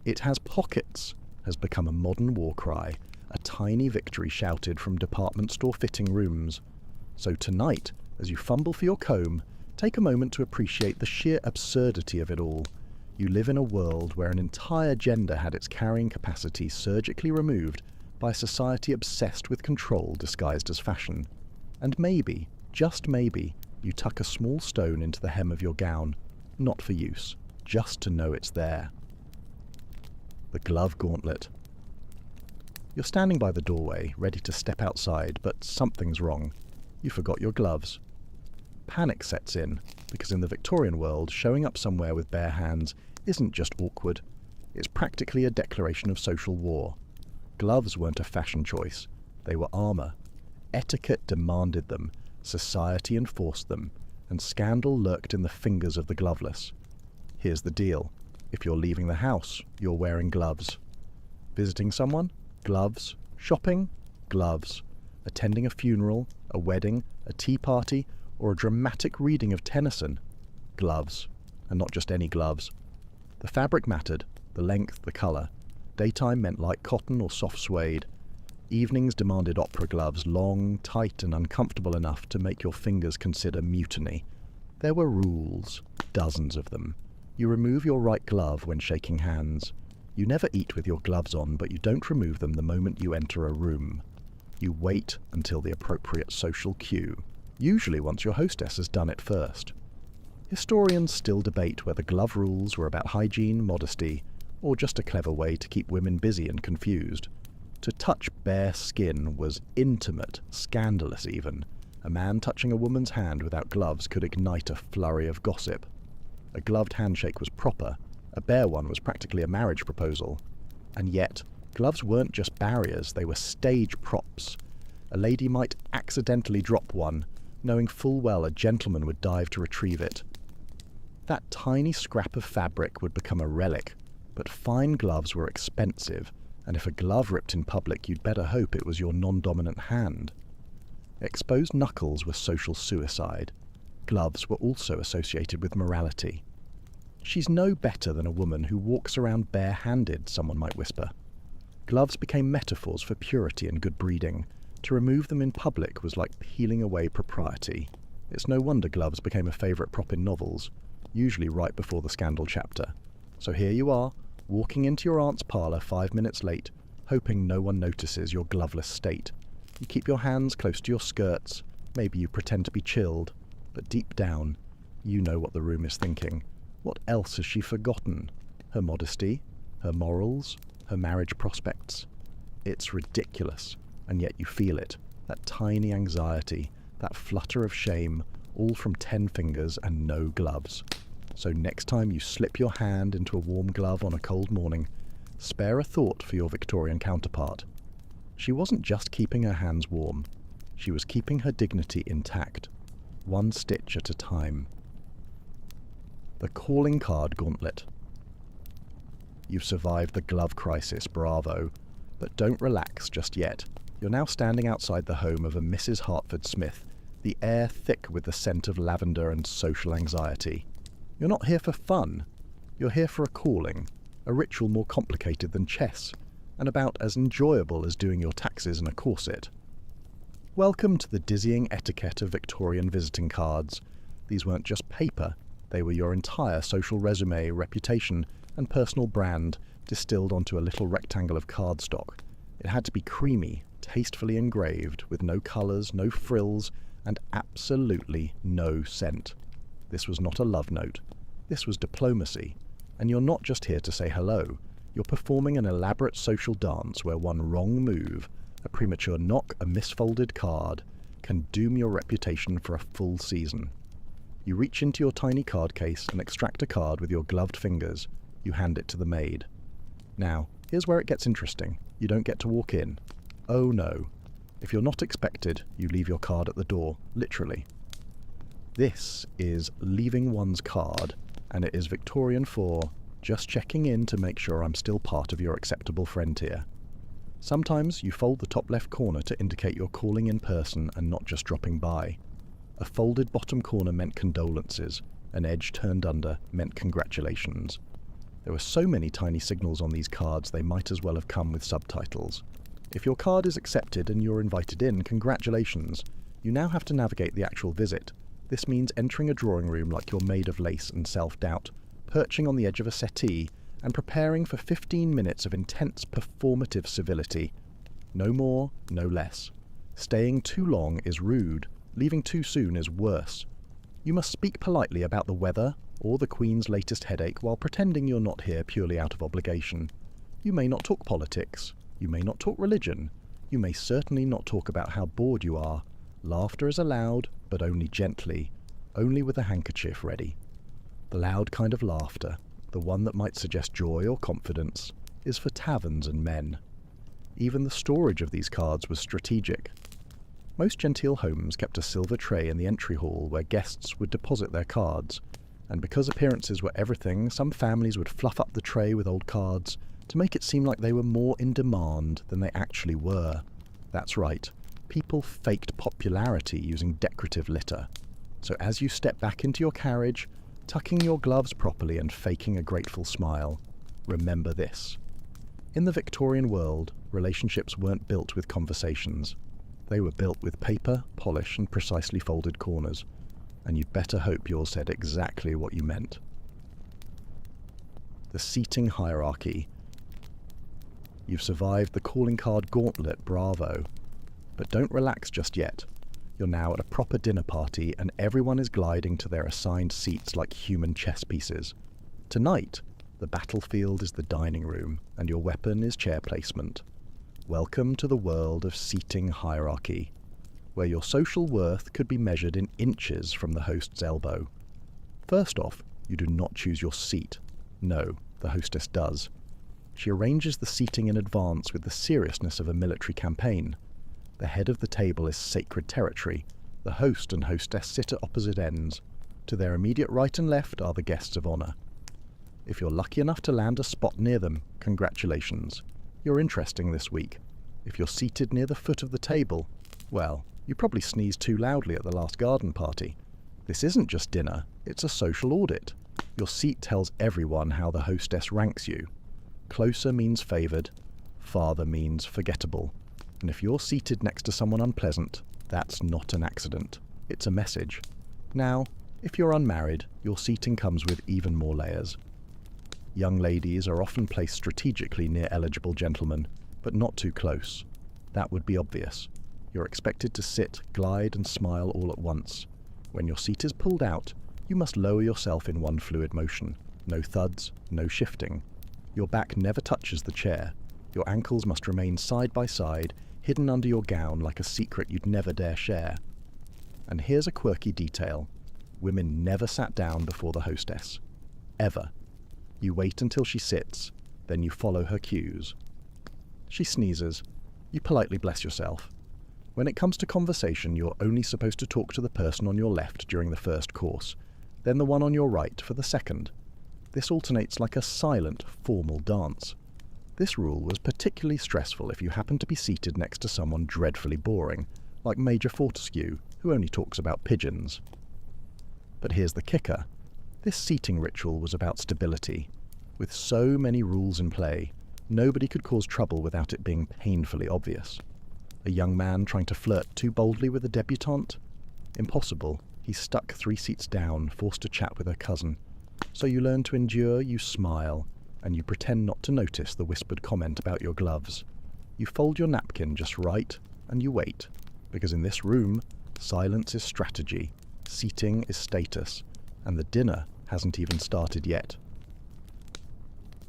"It has pockets" has become a modern war cry, a tiny victory shouted from department store fitting rooms. So tonight, as you fumble for your comb, take a moment to appreciate the sheer absurdity of it all. You live in a world where an entire gender had its carrying capacity surgically removed by a society obsessed with control disguised as fashion. And maybe, just maybe, you tuck a small stone into the hem of your gown, not for use, just to know it's there. The glove gauntlet. You're standing by the doorway, ready to step outside, but something's wrong. You forgot your gloves. Panic sets in, because in the Victorian world, showing up somewhere with bare hands isn't just awkward, it's practically a declaration of social war. Gloves weren't a fashion choice, they were armour. Etiquette demanded them, society enforced them, and scandal lurked in the fingers of the gloveless. Here's the deal. If you're leaving the house, you're wearing gloves. Visiting someone? Gloves. Shopping? Gloves. Attending a funeral, a wedding, a tea party, or a dramatic reading of Tennyson? Gloves. And not just any gloves. The fabric mattered, the length, the colour. Daytime meant light cotton or soft suede. Evenings demanded opera gloves, long, tight, and uncomfortable enough to make your fingers consider mutiny. There were rules, dozens of them. You remove your right glove when shaking hands. You never eat with your gloves on, but you don't remove them the moment you enter a room. You wait until the appropriate social cue, usually once your hostess has done it first. Historians still debate whether glove rules were about hygiene, modesty, or just a clever way to keep women busy and confused. To touch bare skin was intimate, scandalous even. A man touching a woman's hand without gloves could ignite a flurry of gossip. A gloved handshake was proper. A bare one was practically a marriage proposal. And yet, gloves weren't just barriers, they were stage props. A lady might accidentally drop one, knowing full well a gentleman would dive to retrieve it. That tiny scrap of fabric would become a relic, but fine gloves were expensive, and if a glove ripped in public, you'd better hope it was your non-dominant hand. Exposed knuckles were social suicide. Gloves were also associated with morality. She's no better than a woman who walks around bare-handed, someone might whisper. Gloves became metaphors for purity and good breeding. To remove them in public was like peeling away propriety. It's no wonder gloves became a favourite prop in novels, usually right before the scandal chapter. So here you are, walking into your aunt's parlour 5 minutes late, hoping no one notices your gloveless state. You keep your hands close to your skirts, maybe you pretend to be chilled, but deep down, you know what the room is thinking. What else has she forgotten? Her modesty? Her morals? Her marriage prospects? It's ridiculous, and yet you feel it, that tiny anxiety, that flutter of shame, all from 10 fingers and no gloves. So next time you slip your hand into a warm glove on a cold morning, spare a thought for your Victorian counterpart. She wasn't just keeping her hands warm, she was keeping her dignity intact, one stitch at a time. The calling card gauntlet. You've survived the glove crisis, bravo, but don't relax just yet. You're now standing outside the home of a Mrs. Hartford Smith, the air thick with the scent of lavender and social anxiety. You're not here for fun. You're here for a calling, a ritual more complicated than chess, and about as enjoyable as doing your taxes in a corset. Welcome to the dizzying etiquette of Victorian visiting cards. These weren't just paper, they were your entire social resume, reputation, and personal brand distilled onto a little rectangle of cardstock. It had to be creamy, tastefully engraved, with no colours, no frills, and absolutely no scent. This was not a love note. This was diplomacy. And you're not just here to say hello. You're performing an elaborate social dance where one wrong move, a premature knock, a misfolded card, can doom your reputation for a full season. You reach into your tiny card case and extract a card with your gloved fingers. You hand it to the maid. Now, here's where it gets interesting. You don't get to walk in. Oh no. If you're not expected, you leave your card at the door, literally. This is leaving one's card, and it is Victorian for just checking in to make sure I'm still part of your acceptable friend tier. Sometimes you fold the top left corner to indicate you're calling in person and not just dropping by. A folded bottom corner meant condolences, an edge turned under meant congratulations. There were so many tiny signals on these cards they might as well have come with subtitles. If your card is accepted and you're invited in, congratulations. You now have to navigate the actual visit. This means entering a drawing room like you're made of lace and self-doubt, perching on the edge of a settee, and preparing for 15 minutes of intense performative civility. No more, no less. Staying too long is rude. Leaving too soon is worse. You must speak politely about the weather or the Queen's latest headache while pretending you're not here purely out of obligation. You may not talk politics. You may not talk religion. You may certainly not talk about how bored you are. Laughter is allowed, but only gently, only with a handkerchief ready. The loud kind of laughter, the one that might suggest joy or confidence, is for taverns and men. Even the storage of these cards was strategic. Most genteel homes kept a silver tray in the entry hall where guests would deposit their cards, and because appearances were everything, some families would fluff up the tray with old cards to make it seem like they were more in demand than they actually were. That's right, people faked popularity using decorative litter. So as you step back into your carriage, tucking your gloves properly and faking a grateful smile, remember this. In the Victorian world, relationships weren't built with conversations. They were built with paper, polish, and precisely folded corners, and you'd better hope yours said exactly what you meant. The seating hierarchy. You've survived the calling card gauntlet, bravo. But don't relax just yet. You're now at a proper dinner party, and everyone is gliding to their assigned seats like human chess pieces. Tonight, the battlefield is the dining room, and your weapon is chair placement. Welcome to the world of seating hierarchy, where your social worth could be measured in inches from the host's elbow. First off, you do not choose your seat. No, the hostess does. She arranges the seating in advance with the seriousness of a military campaign. The head of the table is sacred territory. The host and hostess sit at opposite ends. To their immediate right and left are the guests of honour. If you're lucky enough to land a spot near them, congratulations. You're interesting this week. If you're seated near the foot of the table, well, you probably sneezed too loudly at the last garden party. This isn't just dinner, it's a social audit. Your seat tells everyone how the hostess ranks you. Closer means favoured, farther means forgettable. And if you're seated next to someone unpleasant, that's not an accident. It's a message. Now, if you're unmarried, your seating comes with even more layers. Young ladies are often placed strategically near eligible gentlemen, but not too close. That would be obvious. You're expected to sit, glide and smile all at once. When your seat is pulled out, you must lower yourself in one fluid motion. No thuds, no shifting. Your back never touches the chair. Your ankles must remain side by side, hidden under your gown like a secret you'd never dare share. And here's a quirky detail. Women never sat down before the hostess. Ever. You wait until she sits, then you follow her cues. She sneezes. You politely bless yourself. When it comes to conversation, you're only supposed to talk to the person on your left during the first course, then the one on your right for the second. This alternates like a silent, formal dance. This rule was particularly stressful if you happened to be seated next to someone dreadfully boring, like Major Fortescue, who only talks about pigeons. But here's the kicker. This seating ritual was about stability. With so many rules in play, nobody could cause trouble without it being painfully obvious. A young man trying to flirt too boldly with a debutante? Impossible. He's stuck 3 seats down, forced to chat with her cousin. So you learn to endure, you smile, and you pretend not to notice the whispered comment about your gloves. You fold your napkin just right, and you wait, because in this room, silence is strategy, seating is status, and the dinner hasn't even started yet.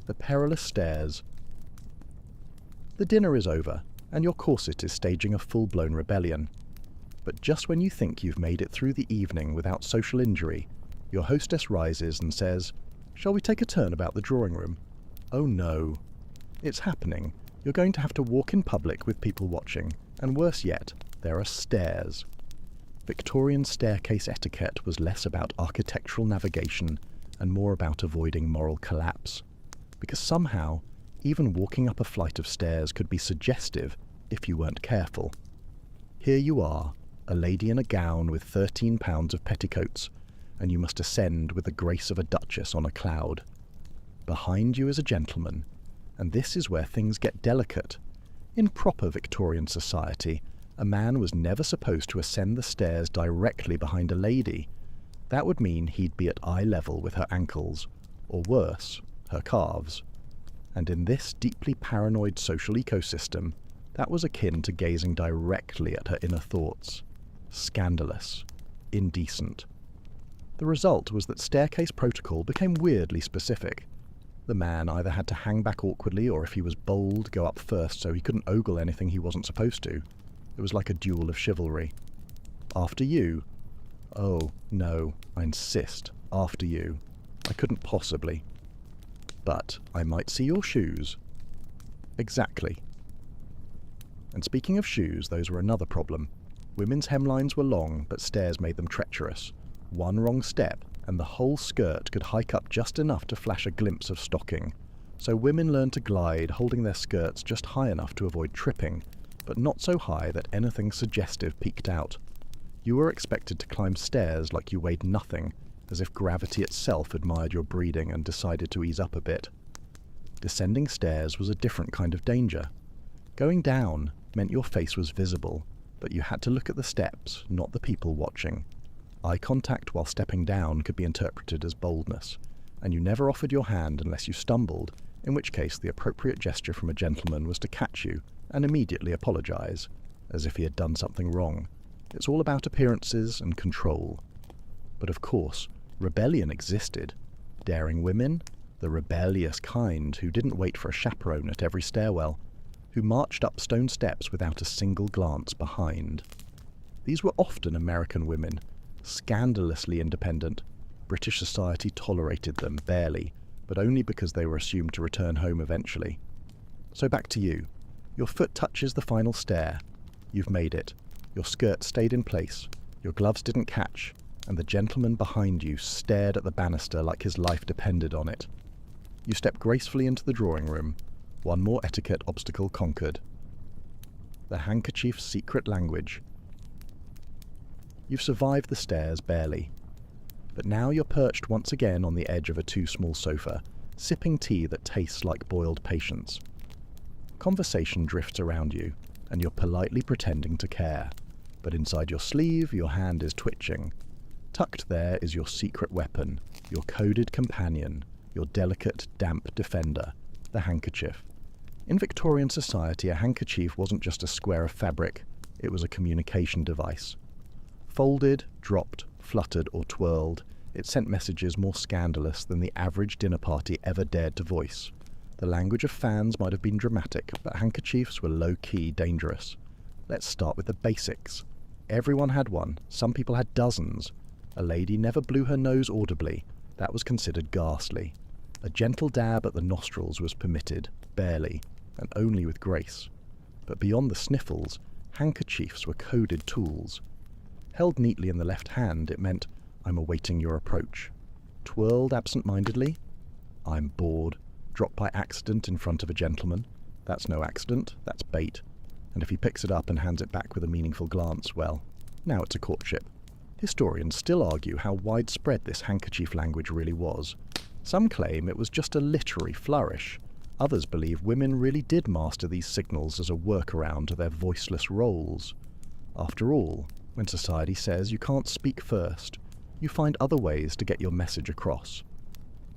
The perilous stairs. The dinner is over, and your corset is staging a full-blown rebellion. But just when you think you've made it through the evening without social injury, your hostess rises and says, "Shall we take a turn about the drawing room?" Oh no. It's happening. You're going to have to walk in public with people watching, and worse yet, there are stairs. Victorian staircase etiquette was less about architectural navigation and more about avoiding moral collapse. Because somehow, even walking up a flight of stairs could be suggestive if you weren't careful. Here you are, a lady in a gown with 13 pounds of petticoats, and you must ascend with the grace of a duchess on a cloud. Behind you is a gentleman, and this is where things get delicate. In proper Victorian society, a man was never supposed to ascend the stairs directly behind a lady. That would mean he'd be at eye level with her ankles, or worse, her calves. And in this deeply paranoid social ecosystem, that was akin to gazing directly at her inner thoughts. Scandalous. Indecent. The result was that staircase protocol became weirdly specific. The man either had to hang back awkwardly, or if he was bold, go up first so he couldn't ogle anything he wasn't supposed to. It was like a duel of chivalry. After you? Oh, no, I insist, after you. I couldn't possibly. But I might see your shoes. Exactly. And speaking of shoes, those were another problem. Women's hemlines were long, but stairs made them treacherous. One wrong step, and the whole skirt could hike up just enough to flash a glimpse of stocking. So women learned to glide, holding their skirts just high enough to avoid tripping, but not so high that anything suggestive peeked out. You were expected to climb stairs like you weighed nothing, as if gravity itself admired your breeding and decided to ease up a bit. Descending stairs was a different kind of danger. Going down meant your face was visible, but you had to look at the steps, not the people watching. Eye contact while stepping down could be interpreted as boldness, and you never offered your hand unless you stumbled, in which case the appropriate gesture from a gentleman was to catch you and immediately apologize, as if he had done something wrong. It's all about appearances and control. But of course, rebellion existed. Daring women, the rebellious kind who didn't wait for a chaperone at every stairwell, who marched up stone steps without a single glance behind. These were often American women, scandalously independent. British society tolerated them, barely, but only because they were assumed to return home eventually. So back to you. Your foot touches the final stair. You've made it. Your skirt stayed in place. Your gloves didn't catch, and the gentleman behind you stared at the banister like his life depended on it. You step gracefully into the drawing room. One more etiquette obstacle conquered. The handkerchief's secret language. You've survived the stairs barely. But now you're perched once again on the edge of a too-small sofa, sipping tea that tastes like boiled patience. Conversation drifts around you, and you're politely pretending to care. But inside your sleeve, your hand is twitching. Tucked there is your secret weapon, your coded companion, your delicate, damp defender, the handkerchief. In Victorian society, a handkerchief wasn't just a square of fabric, it was a communication device. Folded, dropped, fluttered, or twirled, it sent messages more scandalous than the average dinner party ever dared to voice. The language of fans might have been dramatic, but handkerchiefs were low-key dangerous. Let's start with the basics. Everyone had one, some people had dozens. A lady never blew her nose audibly, that was considered ghastly. A gentle dab at the nostrils was permitted, barely, and only with grace. But beyond the sniffles, handkerchiefs were coded tools. Held neatly in the left hand, it meant, I'm awaiting your approach. Twirled absent-mindedly, I'm bored. Dropped by accident in front of a gentleman, that's no accident, that's bait. And if he picks it up and hands it back with a meaningful glance, well, now it's a courtship. Historians still argue how widespread this handkerchief language really was. Some claim it was just a literary flourish. Others believe women really did master these signals as a workaround to their voiceless roles. After all, when society says you can't speak first, you find other ways to get your message across.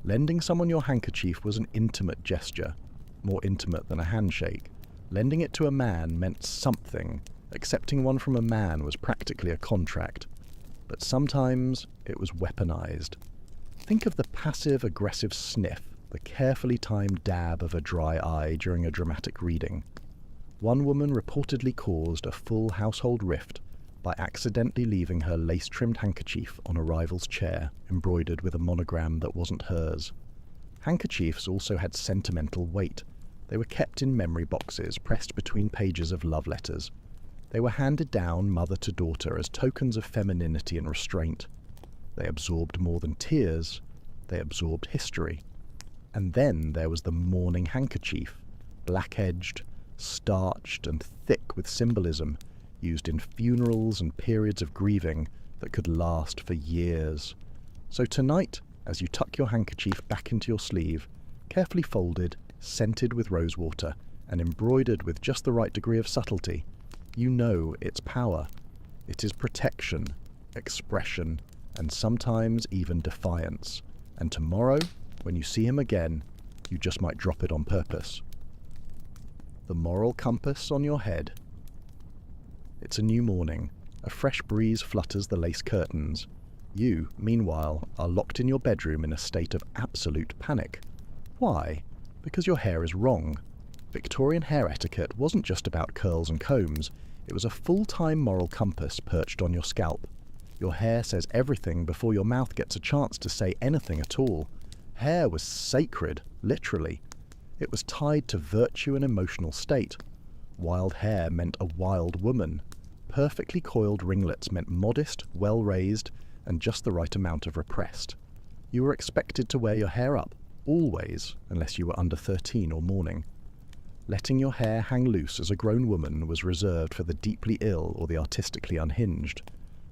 Lending someone your handkerchief was an intimate gesture, more intimate than a handshake. Lending it to a man meant something. Accepting one from a man was practically a contract. But sometimes it was weaponized. Think of the passive-aggressive sniff, the carefully timed dab of a dry eye during a dramatic reading. One woman reportedly caused a full household rift by accidentally leaving her lace-trimmed handkerchief on a rival's chair, embroidered with a monogram that wasn't hers. Handkerchiefs also had sentimental weight. They were kept in memory boxes pressed between pages of love letters. They were handed down mother to daughter as tokens of femininity and restraint. They absorbed more than tears, they absorbed history. And then there was the mourning handkerchief, black-edged, starched and thick with symbolism, used in funerals and periods of grieving that could last for years. So tonight, as you tuck your handkerchief back into your sleeve, carefully folded, scented with rosewater, and embroidered with just the right degree of subtlety, you know its power. It is protection, expression, and sometimes even defiance. And tomorrow, when you see him again, you just might drop it on purpose. The moral compass on your head. It's a new morning. A fresh breeze flutters the lace curtains. You, meanwhile, are locked in your bedroom in a state of absolute panic. Why? Because your hair is wrong. Victorian hair etiquette wasn't just about curls and combs. It was a full-time moral compass perched on your scalp. Your hair says everything before your mouth gets a chance to say anything at all. Hair was sacred, literally. It was tied to virtue and emotional state. Wild hair meant a wild woman. Perfectly coiled ringlets meant modest, well-raised, and just the right amount of repressed. You were expected to wear your hair up, always, unless you were under 13 or mourning. Letting your hair hang loose as a grown woman was reserved for the deeply ill or the artistically unhinged,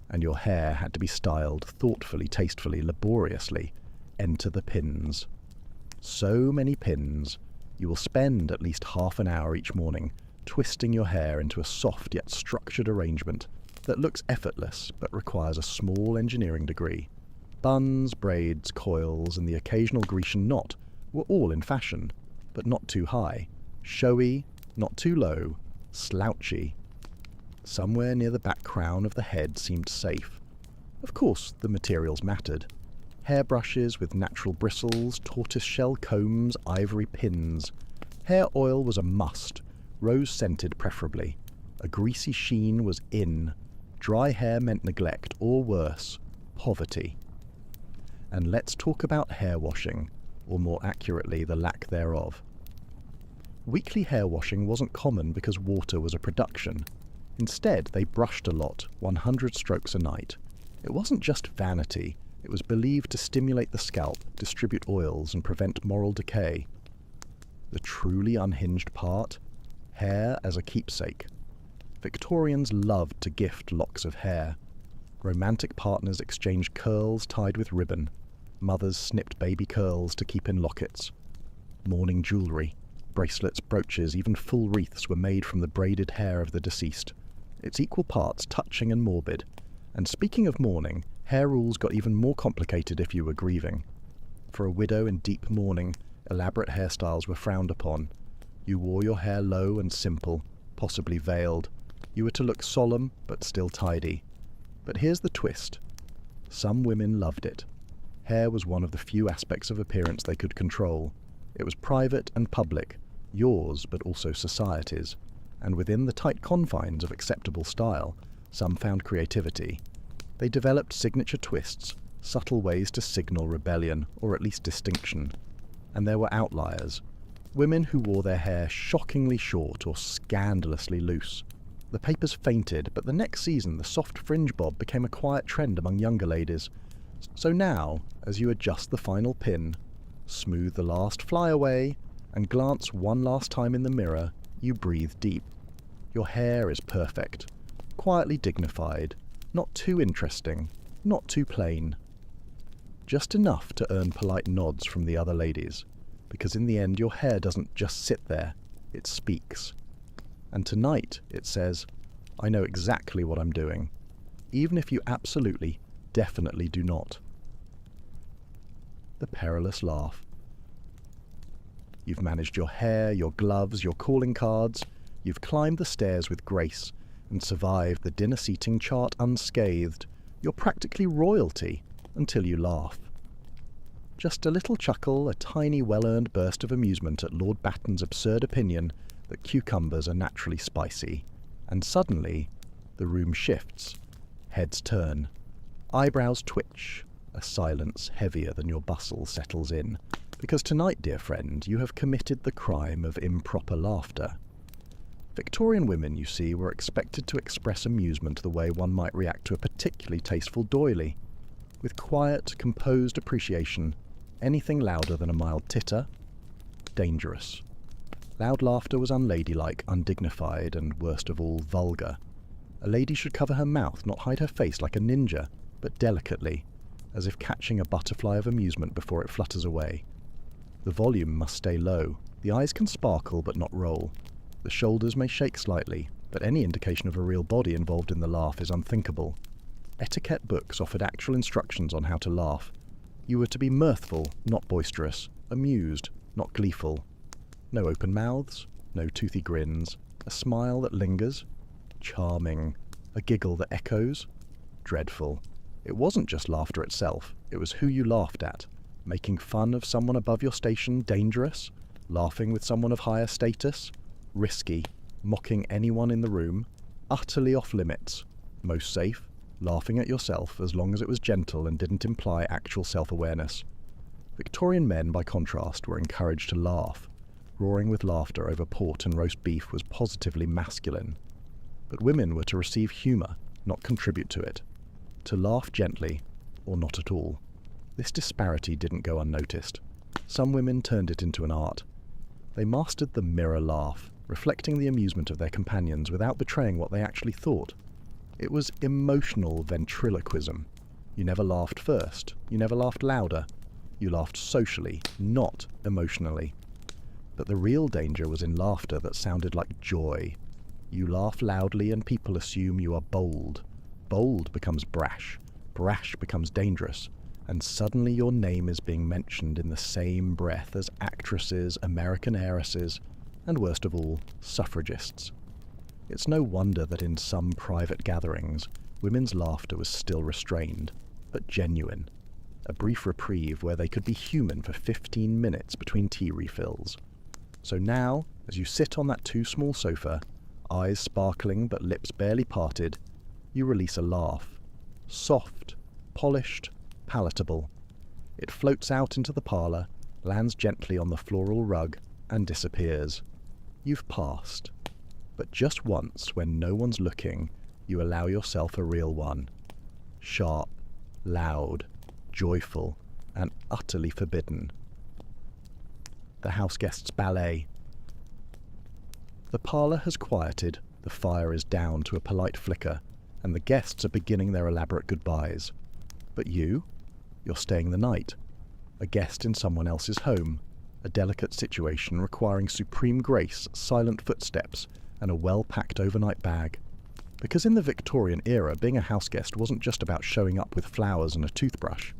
and your hair had to be styled thoughtfully, tastefully, laboriously. Enter the pins. So many pins. You will spend at least half an hour each morning twisting your hair into a soft yet structured arrangement that looks effortless but requires a small engineering degree. Buns, braids, coils, and the occasional Grecian knot were all in fashion, but not too high. Showy, not too low, slouchy. Somewhere near the back crown of the head seemed safe. Of course, the materials mattered. Hairbrushes with natural bristles, tortoiseshell combs, ivory pins. Hair oil was a must, rose-scented preferably. A greasy sheen was in. Dry hair meant neglect, or worse, poverty. And let's talk about hair washing, or more accurately, the lack thereof. Weekly hair washing wasn't common because water was a production. Instead, they brushed a lot, 100 strokes a night. It wasn't just vanity. It was believed to stimulate the scalp, distribute oils, and prevent moral decay. The truly unhinged part? Hair as a keepsake. Victorians loved to gift locks of hair. Romantic partners exchanged curls tied with ribbon. Mothers snipped baby curls to keep in lockets. Mourning jewellery, bracelets, brooches, even full wreaths were made from the braided hair of the deceased. It's equal parts touching and morbid. And speaking of mourning, hair rules got even more complicated if you were grieving. For a widow in deep mourning, elaborate hairstyles were frowned upon. You wore your hair low and simple, possibly veiled. You were to look solemn, but still tidy. But here's the twist. Some women loved it. Hair was one of the few aspects of appearance they could control. It was private and public, yours but also society's. And within the tight confines of acceptable style, some found creativity. They developed signature twists, subtle ways to signal rebellion, or at least distinction. And there were outliers. Women who wore their hair shockingly short or scandalously loose. The papers fainted, but the next season the soft fringe bob became a quiet trend among younger ladies. So now, as you adjust the final pin, smooth the last flyaway, and glance one last time in the mirror, you breathe deep. Your hair is perfect, quietly dignified, not too interesting, not too plain. Just enough to earn polite nods from the other ladies, because in the end your hair doesn't just sit there, it speaks. And tonight it says, I know exactly what I'm doing, even if you absolutely, definitely do not. The perilous laugh. You've managed your hair, your gloves, your calling cards. You've climbed the stairs with grace and survived the dinner seating chart unscathed. You're practically royalty until you laugh. Just a little chuckle, a tiny well-earned burst of amusement at Lord Batten's absurd opinion that cucumbers are naturally spicy. And suddenly, the room shifts. Heads turn. Eyebrows twitch. A silence heavier than your bustle settles in. Because tonight, dear friend, you have committed the crime of improper laughter. Victorian women, you see, were expected to express amusement the way one might react to a particularly tasteful doily. With quiet, composed appreciation, anything louder than a mild titter, dangerous. Loud laughter was unladylike, undignified, and worst of all, vulgar. A lady should cover her mouth, not hide her face like a ninja, but delicately, as if catching a butterfly of amusement before it flutters away. The volume must stay low. The eyes can sparkle but not roll. The shoulders may shake slightly, but any indication of a real body involved in the laugh is unthinkable. Etiquette books offered actual instructions on how to laugh. You were to be mirthful, not boisterous, amused, not gleeful. No open mouths, no toothy grins, a smile that lingers. Charming. A giggle that echoes. Dreadful. It wasn't just laughter itself, it was who you laughed at. Making fun of someone above your station dangerous? Laughing with someone of higher status? Risky. Mocking anyone in the room? Utterly off limits. Most safe? Laughing at yourself as long as it was gentle and didn't imply actual self-awareness. Victorian men, by contrast, were encouraged to laugh. Roaring with laughter over port and roast beef was positively masculine. But women were to receive humour, not contribute to it. To laugh gently, or not at all. This disparity didn't go unnoticed. Some women turned it into an art. They mastered the mirror laugh, reflecting the amusement of their companions without betraying what they actually thought. It was emotional ventriloquism. You never laughed first. You never laughed louder. You laughed socially, not emotionally. But the real danger was in laughter that sounded like joy. You laugh loudly and people assume you are bold. Bold becomes brash. Brash becomes dangerous. And suddenly your name is being mentioned in the same breath as actresses, American heiresses, and worst of all, suffragists. It's no wonder that in some private gatherings, women's laughter was still restrained, but genuine. A brief reprieve where they could be human for 15 minutes between tea refills. So now, as you sit on that too small sofa, eyes sparkling but lips barely parted, you release a laugh. Soft, polished, palatable. It floats out into the parlour, lands gently on the floral rug, and disappears. You've passed. But just once, when no one's looking, you allow yourself a real one. Sharp, loud, joyful, and utterly forbidden. The houseguest's ballet. The parlour has quieted, the fire is down to a polite flicker, and the guests are beginning their elaborate goodbyes. But you're staying the night, a guest in someone else's home, a delicate situation requiring supreme grace, silent footsteps, and a well-packed overnight bag. Because in the Victorian era, being a houseguest wasn't just about showing up with flowers and a toothbrush.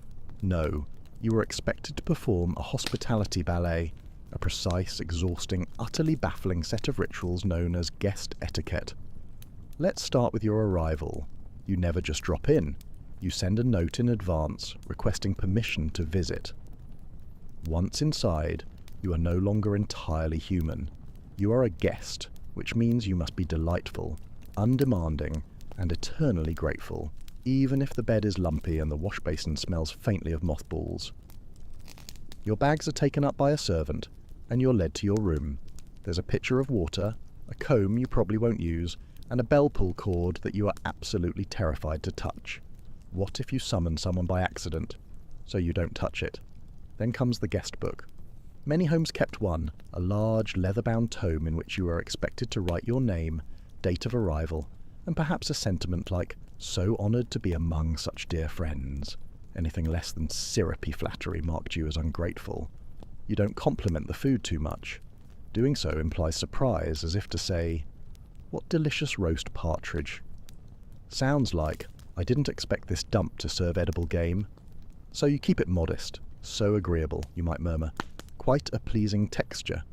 No, you were expected to perform a hospitality ballet, a precise, exhausting, utterly baffling set of rituals known as guest etiquette. Let's start with your arrival. You never just drop in. You send a note in advance requesting permission to visit. Once inside, you are no longer entirely human. You are a guest, which means you must be delightful, undemanding, and eternally grateful, even if the bed is lumpy and the wash basin smells faintly of mothballs. Your bags are taken up by a servant, and you're led to your room. There's a pitcher of water, a comb you probably won't use, and a bell pull cord that you are absolutely terrified to touch. What if you summon someone by accident? So you don't touch it. Then comes the guest book. Many homes kept one, a large leather-bound tome in which you are expected to write your name, date of arrival, and perhaps a sentiment like, "So honoured to be among such dear friends." Anything less than syrupy flattery marked you as ungrateful. You don't compliment the food too much. Doing so implies surprise, as if to say, "What delicious roast partridge." Sounds like, "I didn't expect this dump to serve edible game." So you keep it modest. So agreeable, you might murmur. Quite a pleasing texture.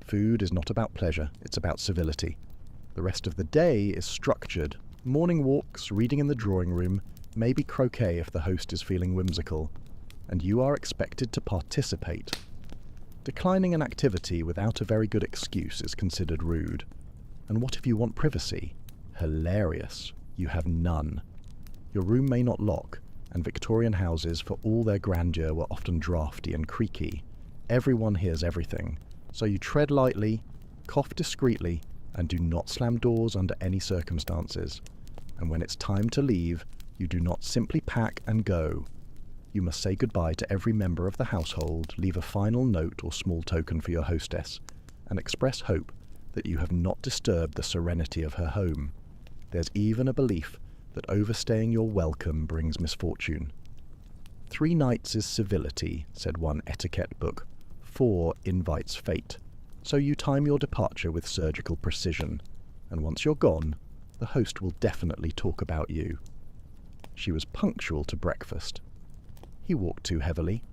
Food is not about pleasure, it's about civility. The rest of the day is structured. Morning walks, reading in the drawing room, maybe croquet if the host is feeling whimsical. And you are expected to participate. Declining an activity without a very good excuse is considered rude. And what if you want privacy? Hilarious. You have none. Your room may not lock, and Victorian houses, for all their grandeur, were often draughty and creaky. Everyone hears everything, so you tread lightly, cough discreetly, and do not slam doors under any circumstances. And when it's time to leave, you do not simply pack and go. You must say goodbye to every member of the household, leave a final note or small token for your hostess, and express hope that you have not disturbed the serenity of her home. There's even a belief that overstaying your welcome brings misfortune. 3 nights is civility, said one etiquette book. 4 invites fate. So you time your departure with surgical precision, and once you're gone, the host will definitely talk about you. She was punctual to breakfast. He walked too heavily.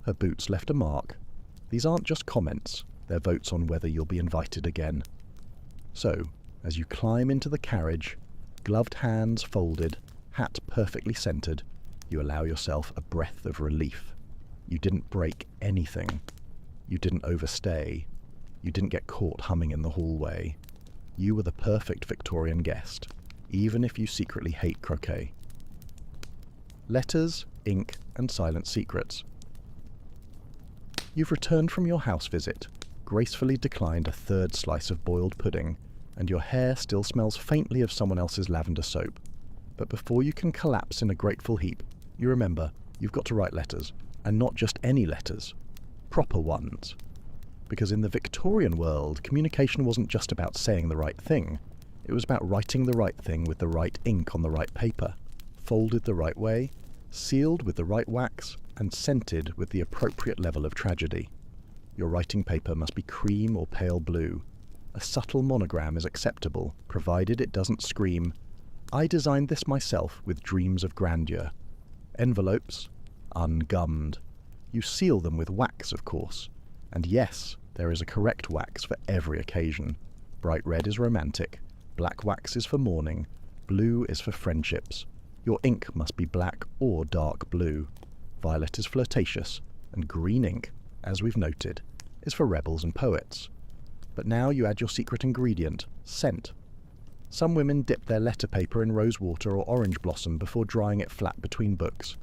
Her boots left a mark. These aren't just comments, they're votes on whether you'll be invited again. So, as you climb into the carriage, gloved hands folded, hat perfectly centered, you allow yourself a breath of relief. You didn't break anything. You didn't overstay. You didn't get caught humming in the hallway. You were the perfect Victorian guest, even if you secretly hate croquet. Letters, ink, and silent secrets. You've returned from your house visit, gracefully declined a 3rd slice of boiled pudding, and your hair still smells faintly of someone else's lavender soap. But before you can collapse in a grateful heap, you remember you've got to write letters, and not just any letters, proper ones. Because in the Victorian world, communication wasn't just about saying the right thing, it was about writing the right thing with the right ink on the right paper, folded the right way, sealed with the right wax, and scented with the appropriate level of tragedy. Your writing paper must be cream or pale blue. A subtle monogram is acceptable, provided it doesn't scream, "I designed this myself with dreams of grandeur." Envelopes, ungummed. You seal them with wax, of course. And yes, there is a correct wax for every occasion. Bright red is romantic, black wax is for mourning, blue is for friendships. Your ink must be black or dark blue. Violet is flirtatious, and green ink, as we've noted, is for rebels and poets. But now you add your secret ingredient, scent. Some women dip their letter paper in rose water or orange blossom before drying it flat between books.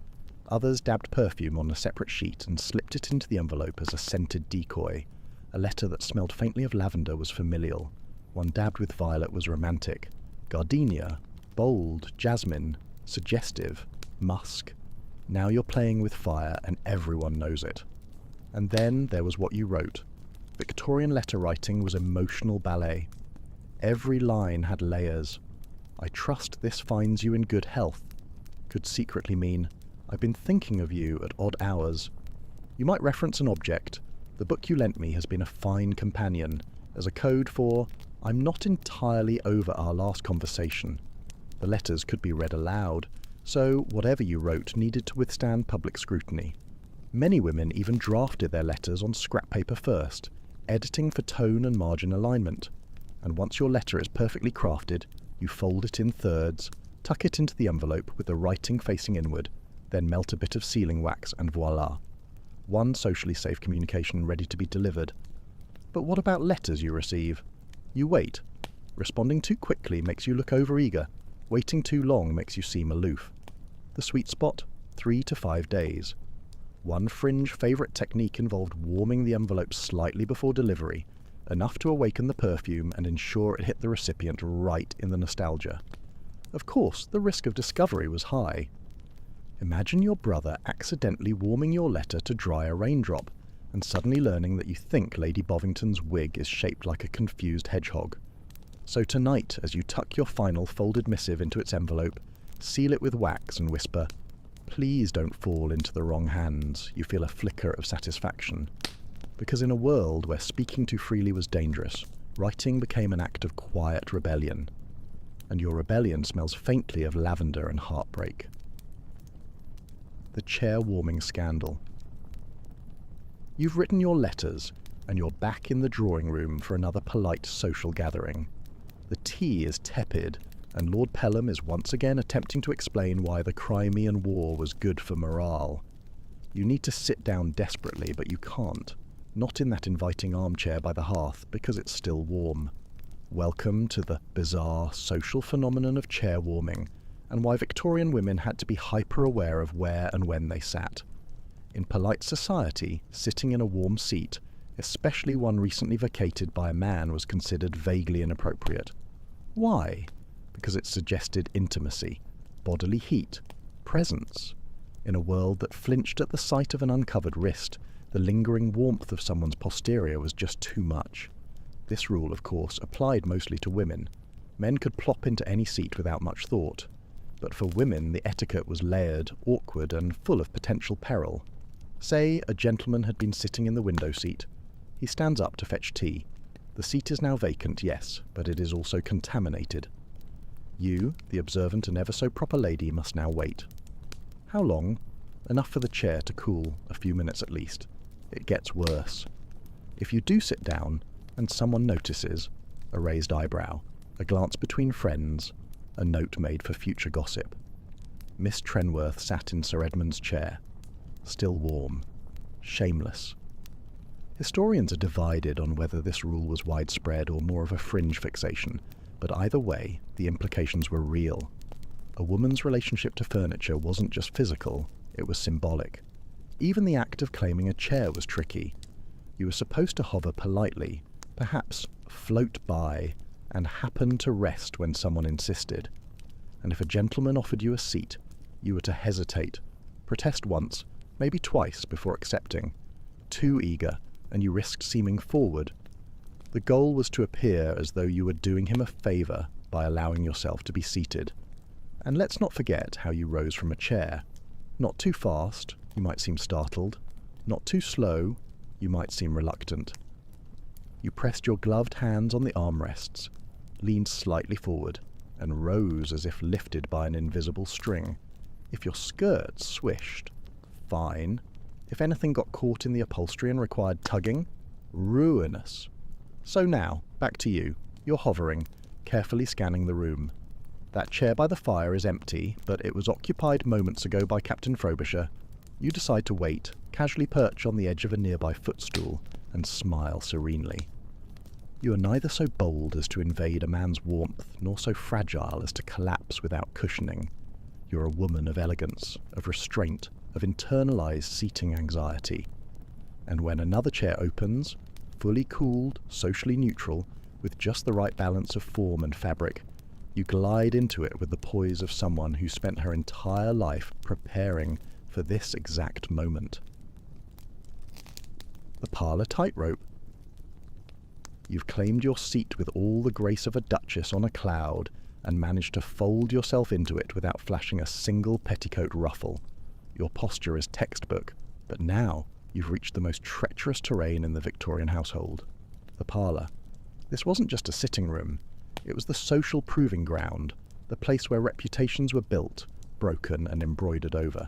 Others dabbed perfume on a separate sheet and slipped it into the envelope as a scented decoy. A letter that smelled faintly of lavender was familial. One dabbed with violet was romantic. Gardenia, bold, jasmine, suggestive, musk. Now you're playing with fire and everyone knows it. And then there was what you wrote. Victorian letter writing was emotional ballet. Every line had layers. I trust this finds you in good health could secretly mean, I've been thinking of you at odd hours. You might reference an object. The book you lent me has been a fine companion, as a code for, I'm not entirely over our last conversation. The letters could be read aloud, so whatever you wrote needed to withstand public scrutiny. Many women even drafted their letters on scrap paper first, editing for tone and margin alignment. And once your letter is perfectly crafted, you fold it in thirds, tuck it into the envelope with the writing facing inward, then melt a bit of sealing wax and voila. One socially safe communication ready to be delivered. But what about letters you receive? You wait. Responding too quickly makes you look overeager. Waiting too long makes you seem aloof. The sweet spot? 3 to 5 days. One fringe favourite technique involved warming the envelope slightly before delivery, enough to awaken the perfume and ensure it hit the recipient right in the nostalgia. Of course, the risk of discovery was high. Imagine your brother accidentally warming your letter to dry a raindrop, and suddenly learning that you think Lady Bovington's wig is shaped like a confused hedgehog. So tonight, as you tuck your final folded missive into its envelope, seal it with wax and whisper, please don't fall into the wrong hands. You feel a flicker of satisfaction. Because in a world where speaking too freely was dangerous, writing became an act of quiet rebellion. And your rebellion smells faintly of lavender and heartbreak. The chair-warming scandal. You've written your letters, and you're back in the drawing room for another polite social gathering. The tea is tepid, and Lord Pelham is once again attempting to explain why the Crimean War was good for morale. You need to sit down desperately, but you can't. Not in that inviting armchair by the hearth, because it's still warm. Welcome to the bizarre social phenomenon of chair warming, and why Victorian women had to be hyper-aware of where and when they sat. In polite society, sitting in a warm seat, especially one recently vacated by a man, was considered vaguely inappropriate. Why? Because it suggested intimacy, bodily heat, presence. In a world that flinched at the sight of an uncovered wrist, the lingering warmth of someone's posterior was just too much. This rule, of course, applied mostly to women. Men could plop into any seat without much thought. But for women, the etiquette was layered, awkward, and full of potential peril. Say a gentleman had been sitting in the window seat. He stands up to fetch tea. The seat is now vacant, yes, but it is also contaminated. You, the observant and ever so proper lady, must now wait. How long? Enough for the chair to cool, a few minutes at least. It gets worse. If you do sit down, and someone notices, a raised eyebrow, a glance between friends, a note made for future gossip. Miss Trenworth sat in Sir Edmund's chair, still warm, shameless. Historians are divided on whether this rule was widespread or more of a fringe fixation, but either way, the implications were real. A woman's relationship to furniture wasn't just physical, it was symbolic. Even the act of claiming a chair was tricky. You were supposed to hover politely, perhaps float by, and happen to rest when someone insisted. And if a gentleman offered you a seat, you were to hesitate, protest once, maybe twice before accepting. Too eager, and you risked seeming forward. The goal was to appear as though you were doing him a favour by allowing yourself to be seated. And let's not forget how you rose from a chair. Not too fast, you might seem startled. Not too slow, you might seem reluctant. You pressed your gloved hands on the armrests, leaned slightly forward, and rose as if lifted by an invisible string. If your skirts swished, fine. If anything got caught in the upholstery and required tugging, ruinous. So now, back to you. You're hovering, carefully scanning the room. That chair by the fire is empty, but it was occupied moments ago by Captain Frobisher. You decide to wait, casually perch on the edge of a nearby footstool, and smile serenely. You are neither so bold as to invade a man's warmth, nor so fragile as to collapse without cushioning. You're a woman of elegance, of restraint, of internalized seating anxiety. And when another chair opens, fully cooled, socially neutral, with just the right balance of form and fabric, you glide into it with the poise of someone who spent her entire life preparing for this exact moment. The parlour tightrope. You've claimed your seat with all the grace of a duchess on a cloud, and manage to fold yourself into it without flashing a single petticoat ruffle. Your posture is textbook, but now you've reached the most treacherous terrain in the Victorian household, the parlour. This wasn't just a sitting room, it was the social proving ground, the place where reputations were built, broken and embroidered over.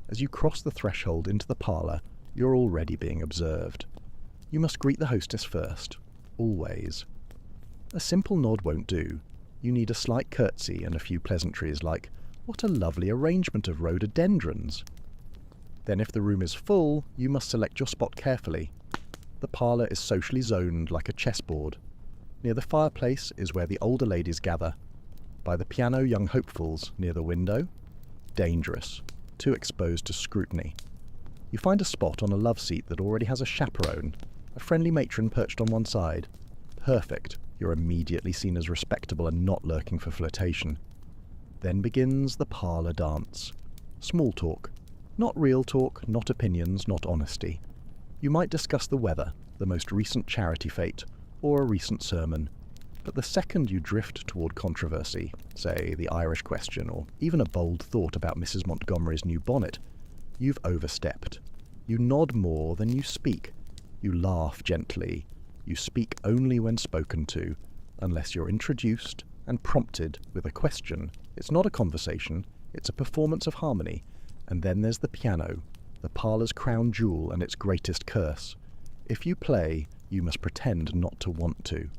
As you cross the threshold into the parlour, you're already being observed. You must greet the hostess first, always. A simple nod won't do. You need a slight curtsy and a few pleasantries like, "What a lovely arrangement of rhododendrons." Then if the room is full, you must select your spot carefully. The parlour is socially zoned like a chessboard. Near the fireplace is where the older ladies gather. By the piano, young hopefuls. Near the window, dangerous, too exposed to scrutiny. You find a spot on a love seat that already has a chaperone, a friendly matron perched on one side. Perfect. You're immediately seen as respectable and not lurking for flirtation. Then begins the parlour dance. Small talk. Not real talk, not opinions, not honesty. You might discuss the weather, the most recent charity fete, or a recent sermon. But the second you drift toward controversy, say the Irish question, or even a bold thought about Mrs. Montgomery's new bonnet, you've overstepped. You nod more than you speak. You laugh gently. You speak only when spoken to, unless you're introduced and prompted with a question. It's not a conversation, it's a performance of harmony. And then there's the piano, the parlour's crown jewel and its greatest curse. If you play, you must pretend not to want to.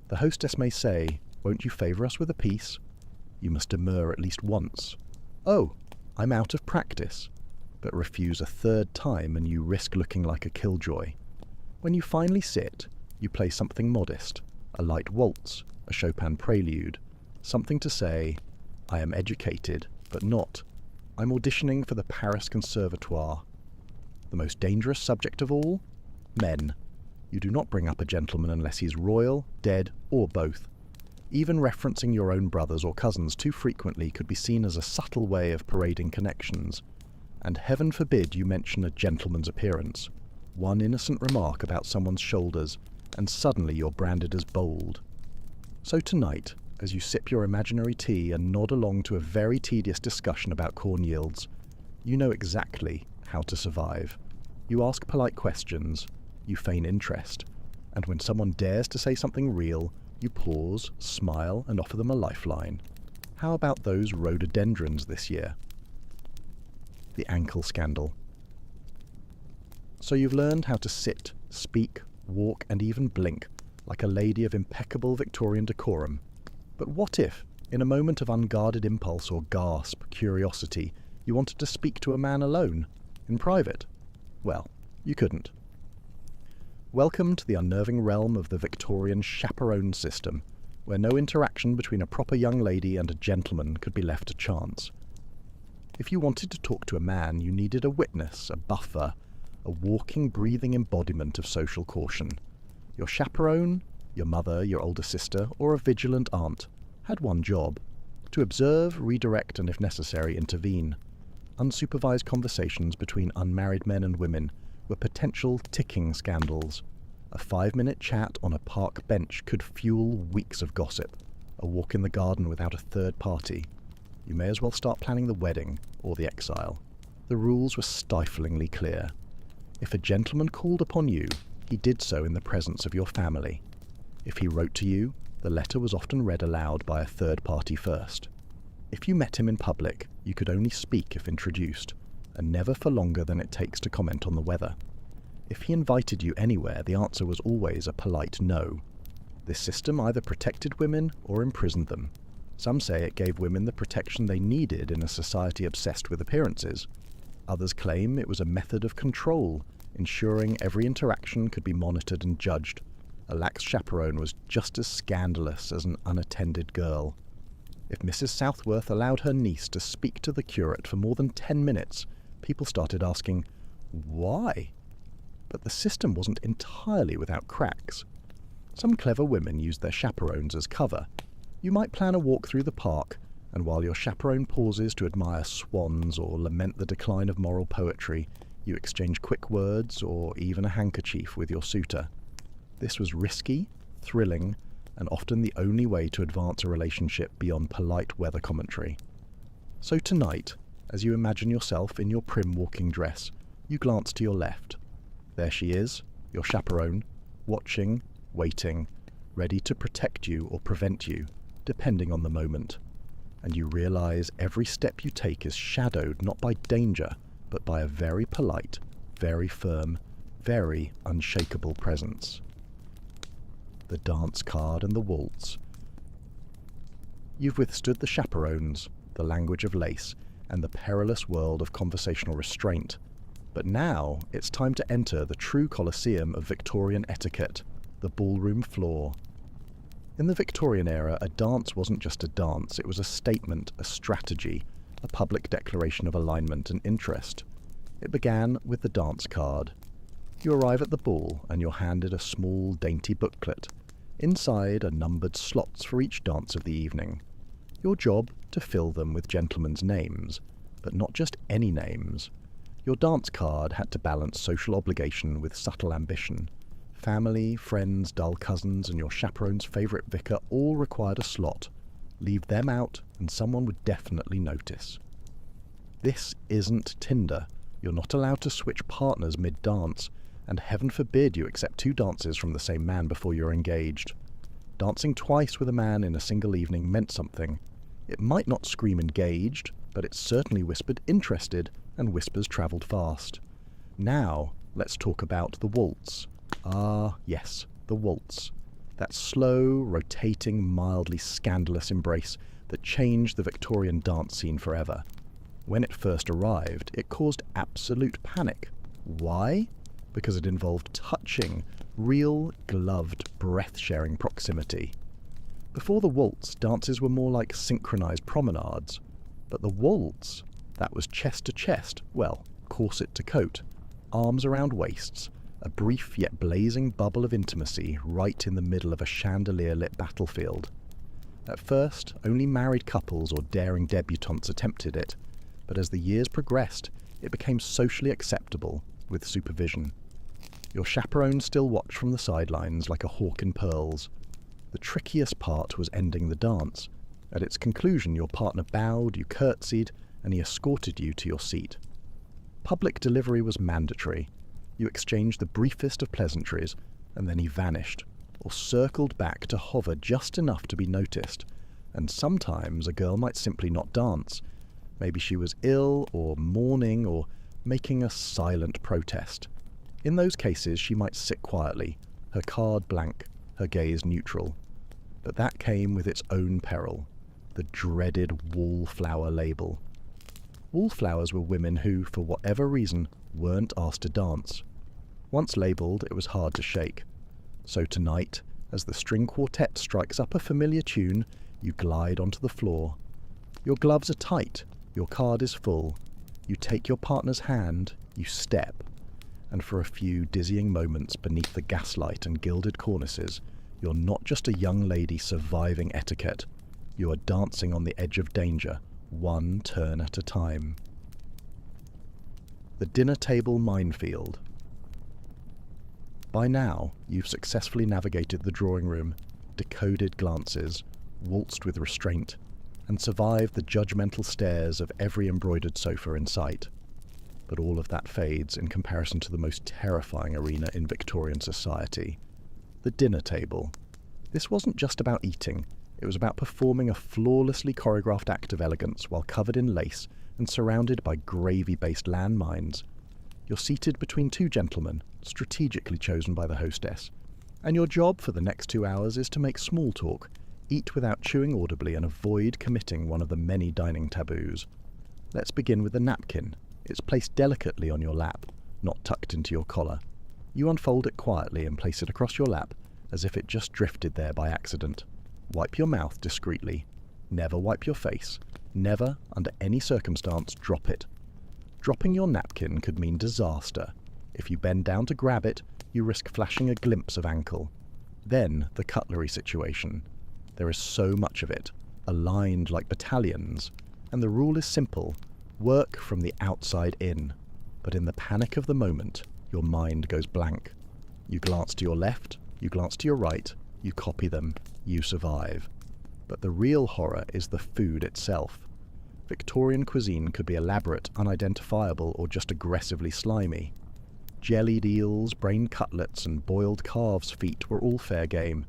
The hostess may say, "Won't you favour us with a piece?" You must demur at least once. "Oh, I'm out of practice," but refuse a third time and you risk looking like a killjoy. When you finally sit, you play something modest, a light waltz, a Chopin prelude, something to say, "I am educated, but not. I'm auditioning for the Paris Conservatoire." The most dangerous subject of all? Men. You do not bring up a gentleman unless he's royal, dead, or both. Even referencing your own brothers or cousins too frequently could be seen as a subtle way of parading connections. And heaven forbid you mention a gentleman's appearance. One innocent remark about someone's shoulders, and suddenly you're branded as bold. So tonight, as you sip your imaginary tea and nod along to a very tedious discussion about corn yields, you know exactly how to survive. You ask polite questions, you feign interest, and when someone dares to say something real, you pause, smile, and offer them a lifeline. How about those rhododendrons this year? The ankle scandal. So you've learned how to sit, speak, walk, and even blink like a lady of impeccable Victorian decorum. But what if, in a moment of unguarded impulse or gasp, curiosity, you wanted to speak to a man alone, in private? Well, you couldn't. Welcome to the unnerving realm of the Victorian chaperone system, where no interaction between a proper young lady and a gentleman could be left to chance. If you wanted to talk to a man, you needed a witness, a buffer, a walking, breathing embodiment of social caution. Your chaperone, your mother, your older sister, or a vigilant aunt, had one job: to observe, redirect, and if necessary, intervene. Unsupervised conversations between unmarried men and women were potential ticking scandals. A 5-minute chat on a park bench could fuel weeks of gossip. A walk in the garden without a third party. You may as well start planning the wedding or the exile. The rules were stiflingly clear. If a gentleman called upon you, he did so in the presence of your family. If he wrote to you, the letter was often read aloud by a third party first. If you met him in public, you could only speak if introduced, and never for longer than it takes to comment on the weather. If he invited you anywhere, the answer was always a polite no. This system either protected women or imprisoned them. Some say it gave women the protection they needed in a society obsessed with appearances. Others claim it was a method of control, ensuring every interaction could be monitored and judged. A lax chaperone was just as scandalous as an unattended girl. If Mrs. Southworth allowed her niece to speak to the curate for more than 10 minutes, people started asking, why? But the system wasn't entirely without cracks. Some clever women used their chaperones as cover. You might plan a walk through the park, and while your chaperone pauses to admire swans or lament the decline of moral poetry, you exchange quick words or even a handkerchief with your suitor. This was risky, thrilling, and often the only way to advance a relationship beyond polite weather commentary. So tonight, as you imagine yourself in your prim walking dress, you glance to your left. There she is, your chaperone, watching, waiting, ready to protect you or prevent you, depending on the moment. And you realize every step you take is shadowed not by danger, but by a very polite, very firm, very unshakable presence. The dance card and the waltz. You've withstood the chaperones, the language of lace, and the perilous world of conversational restraint. But now it's time to enter the true Colosseum of Victorian etiquette, the ballroom floor. In the Victorian era, a dance wasn't just a dance, it was a statement, a strategy, a public declaration of alignment and interest. It began with the dance card. You arrive at the ball and you're handed a small, dainty booklet. Inside are numbered slots for each dance of the evening. Your job to fill them with gentlemen's names, but not just any names. Your dance card had to balance social obligation with subtle ambition. Family, friends, dull cousins, and your chaperone's favourite vicar all required a slot. Leave them out, and someone would definitely notice. This isn't Tinder. You're not allowed to switch partners mid-dance, and heaven forbid you accept 2 dances from the same man before you're engaged. Dancing twice with a man in a single evening meant something. It might not scream engaged, but it certainly whispered interested, and whispers travelled fast. Now, let's talk about the waltz. Ah, yes, the waltz. That slow, rotating, mildly scandalous embrace that changed the Victorian dance scene forever. When it first arrived, it caused absolute panic. Why? Because it involved touching, real, gloved, breath-sharing proximity. Before the waltz, dances were more like synchronized promenades. But the waltz, that was chest to chest, well, corset to coat, arms around waists, a brief yet blazing bubble of intimacy right in the middle of a chandelier-lit battlefield. At first, only married couples or daring debutantes attempted it, but as the years progressed, it became socially acceptable, with supervision. Your chaperone still watched from the sidelines like a hawk in pearls. The trickiest part was ending the dance. At its conclusion, your partner bowed, you curtsied, and he escorted you to your seat. Public delivery was mandatory. You exchanged the briefest of pleasantries, and then he vanished, or circled back to hover just enough to be noticed. And sometimes a girl might simply not dance. Maybe she was ill, or mourning, or making a silent protest. In those cases, she might sit quietly, her card blank, her gaze neutral. But that came with its own peril, the dreaded wallflower label. Wallflowers were women who, for whatever reason, weren't asked to dance. Once labelled, it was hard to shake. So tonight, as the string quartet strikes up a familiar tune, you glide onto the floor. Your gloves are tight, your card is full. You take your partner's hand, you step, and for a few dizzying moments beneath the gaslight and gilded cornices, you're not just a young lady surviving etiquette. You are dancing on the edge of danger, one turn at a time. The dinner table minefield. By now, you've successfully navigated the drawing room, decoded glances, waltzed with restraint, and survived the judgmental stares of every embroidered sofa in sight. But all of that fades in comparison to the most terrifying arena in Victorian society, the dinner table. This wasn't just about eating, it was about performing a flawlessly choreographed act of elegance while covered in lace and surrounded by gravy-based landmines. You're seated between 2 gentlemen, strategically chosen by the hostess, and your job for the next 2 hours is to make small talk, eat without chewing audibly, and avoid committing one of the many dining taboos. Let's begin with the napkin. It's placed delicately on your lap, not tucked into your collar. You unfold it quietly and place it across your lap, as if it just drifted there by accident. Wipe your mouth discreetly. Never wipe your face. Never, under any circumstance, drop it. Dropping your napkin could mean disaster. If you bend down to grab it, you risk flashing a glimpse of ankle. Then, the cutlery situation. There is so much of it, aligned like battalions, and the rule is simple: work from the outside in. But in the panic of the moment, your mind goes blank. You glance to your left, you glance to your right, you copy them, you survive. But the real horror is the food itself. Victorian cuisine could be elaborate, unidentifiable, or just aggressively slimy. Jellied eels, brain cutlets, and boiled calves' feet were all fair game,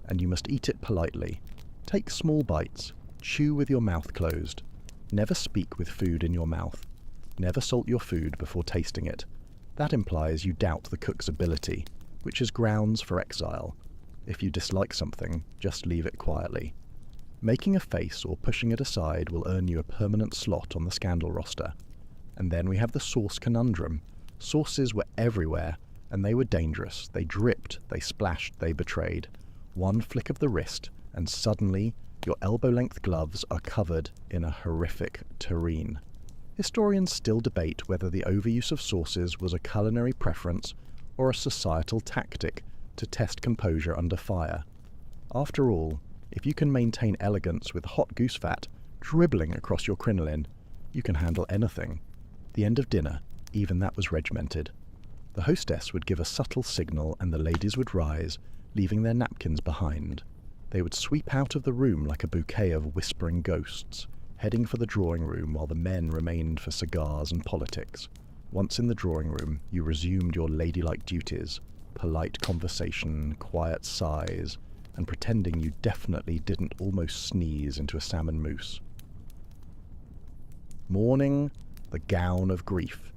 and you must eat it politely. Take small bites, chew with your mouth closed. Never speak with food in your mouth. Never salt your food before tasting it. That implies you doubt the cook's ability, which is grounds for exile. If you dislike something, just leave it quietly. Making a face or pushing it aside will earn you a permanent slot on the scandal roster. And then we have the sauce conundrum. Sauces were everywhere, and they were dangerous. They dripped, they splashed, they betrayed. One flick of the wrist, and suddenly your elbow-length gloves are covered in a horrific terrine. Historians still debate whether the overuse of sauces was a culinary preference or a societal tactic to test composure under fire. After all, if you can maintain elegance with hot goose fat dribbling across your crinoline, you can handle anything. The end of dinner, even that was regimented. The hostess would give a subtle signal and the ladies would rise, leaving their napkins behind. They would sweep out of the room like a bouquet of whispering ghosts, heading for the drawing room while the men remained for cigars and politics. Once in the drawing room, you resumed your ladylike duties, polite conversation, quiet sighs, and pretending you definitely didn't almost sneeze into a salmon mousse. Mourning, the gown of grief.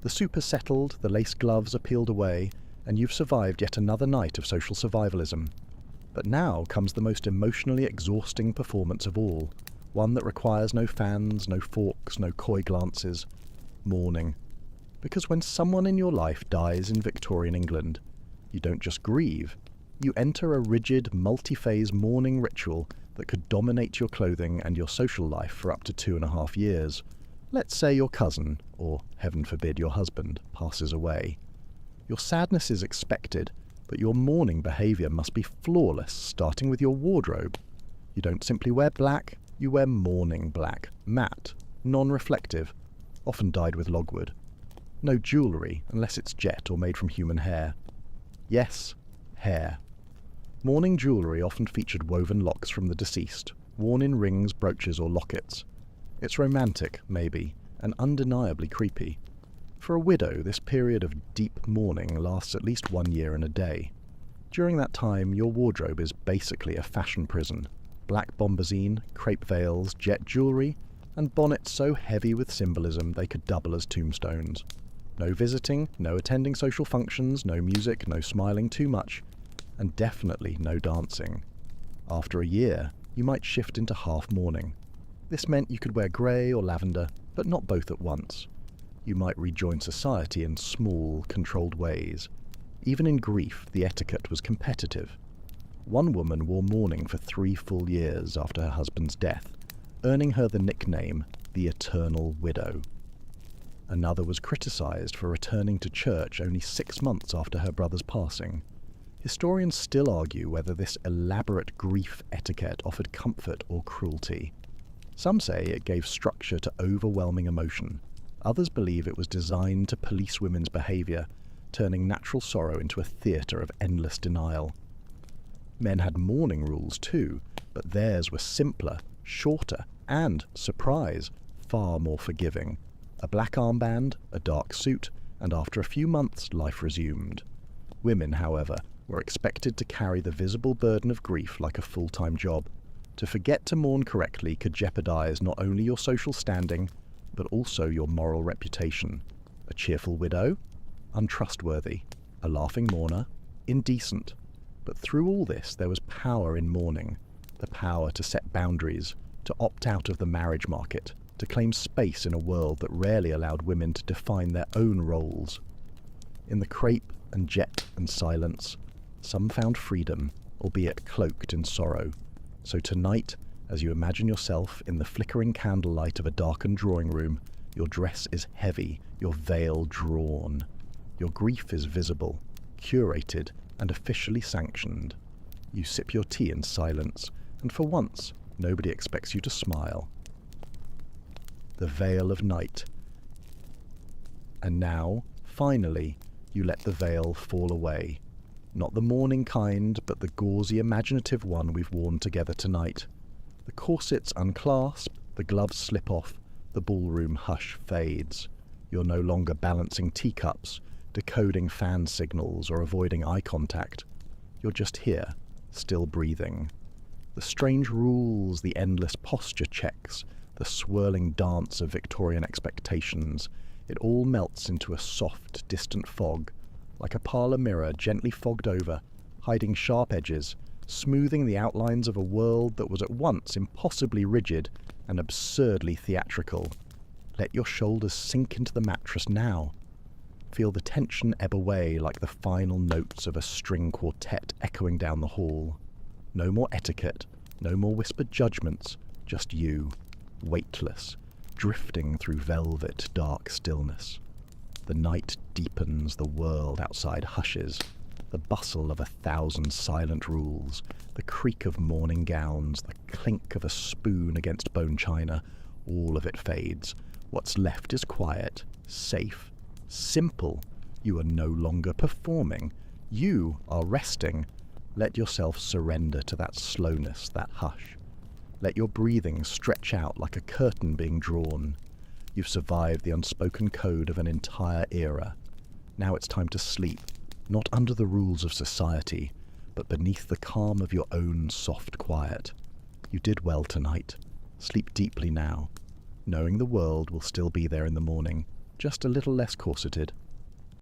The soup is settled, the lace gloves are peeled away, and you've survived yet another night of social survivalism. But now comes the most emotionally exhausting performance of all, one that requires no fans, no forks, no coy glances. Mourning. Because when someone in your life dies in Victorian England, you don't just grieve, you enter a rigid, multi-phase mourning ritual that could dominate your clothing and your social life for up to 2.5 years. Let's say your cousin, or heaven forbid your husband, passes away. Your sadness is expected, but your mourning behaviour must be flawless, starting with your wardrobe. You don't simply wear black, you wear mourning black, matte, non-reflective, often dyed with logwood. No jewellery, unless it's jet or made from human hair. Yes, hair. Mourning jewellery often featured woven locks from the deceased, worn in rings, brooches or lockets. It's romantic, maybe, and undeniably creepy. For a widow, this period of deep mourning lasts at least 1 year and a day. During that time, your wardrobe is basically a fashion prison. Black bombazine, crepe veils, jet jewellery, and bonnets so heavy with symbolism they could double as tombstones. No visiting, no attending social functions, no music, no smiling too much, and definitely no dancing. After a year, you might shift into half mourning. This meant you could wear grey or lavender, but not both at once. You might rejoin society in small, controlled ways. Even in grief, the etiquette was competitive. One woman wore mourning for 3 full years after her husband's death, earning her the nickname the Eternal Widow. Another was criticised for returning to church only 6 months after her brother's passing. Historians still argue whether this elaborate grief etiquette offered comfort or cruelty. Some say it gave structure to overwhelming emotion. Others believe it was designed to police women's behaviour, turning natural sorrow into a theatre of endless denial. Men had mourning rules too, but theirs were simpler, shorter, and, surprise, far more forgiving. A black armband, a dark suit, and after a few months life resumed. Women, however, were expected to carry the visible burden of grief like a full-time job. To forget to mourn correctly could jeopardise not only your social standing, but also your moral reputation. A cheerful widow? Untrustworthy. A laughing mourner? Indecent. But through all this there was power in mourning. The power to set boundaries, to opt out of the marriage market, to claim space in a world that rarely allowed women to define their own roles. In the crepe and jet and silence, some found freedom, albeit cloaked in sorrow. So tonight, as you imagine yourself in the flickering candlelight of a darkened drawing room, your dress is heavy, your veil drawn. Your grief is visible, curated, and officially sanctioned. You sip your tea in silence, and for once, nobody expects you to smile. The veil of night. And now, finally, you let the veil fall away. Not the morning kind, but the gauzy, imaginative one we've worn together tonight. The corsets unclasp, the gloves slip off, the ballroom hush fades. You're no longer balancing teacups, decoding fan signals, or avoiding eye contact. You're just here, still breathing. The strange rules, the endless posture checks, the swirling dance of Victorian expectations, it all melts into a soft, distant fog, like a parlour mirror gently fogged over, hiding sharp edges, smoothing the outlines of a world that was at once impossibly rigid and absurdly theatrical. Let your shoulders sink into the mattress now. Feel the tension ebb away like the final notes of a string quartet echoing down the hall. No more etiquette, no more whispered judgments, just you, weightless, drifting through velvet dark stillness. The night deepens, the world outside hushes, the bustle of 1,000 silent rules, the creak of morning gowns, the clink of a spoon against bone china, all of it fades. What's left is quiet, safe, simple. You are no longer performing. You are resting. Let yourself surrender to that slowness, that hush. Let your breathing stretch out like a curtain being drawn. You've survived the unspoken code of an entire era. Now it's time to sleep, not under the rules of society, but beneath the calm of your own soft quiet. You did well tonight. Sleep deeply now, knowing the world will still be there in the morning, just a little less corseted.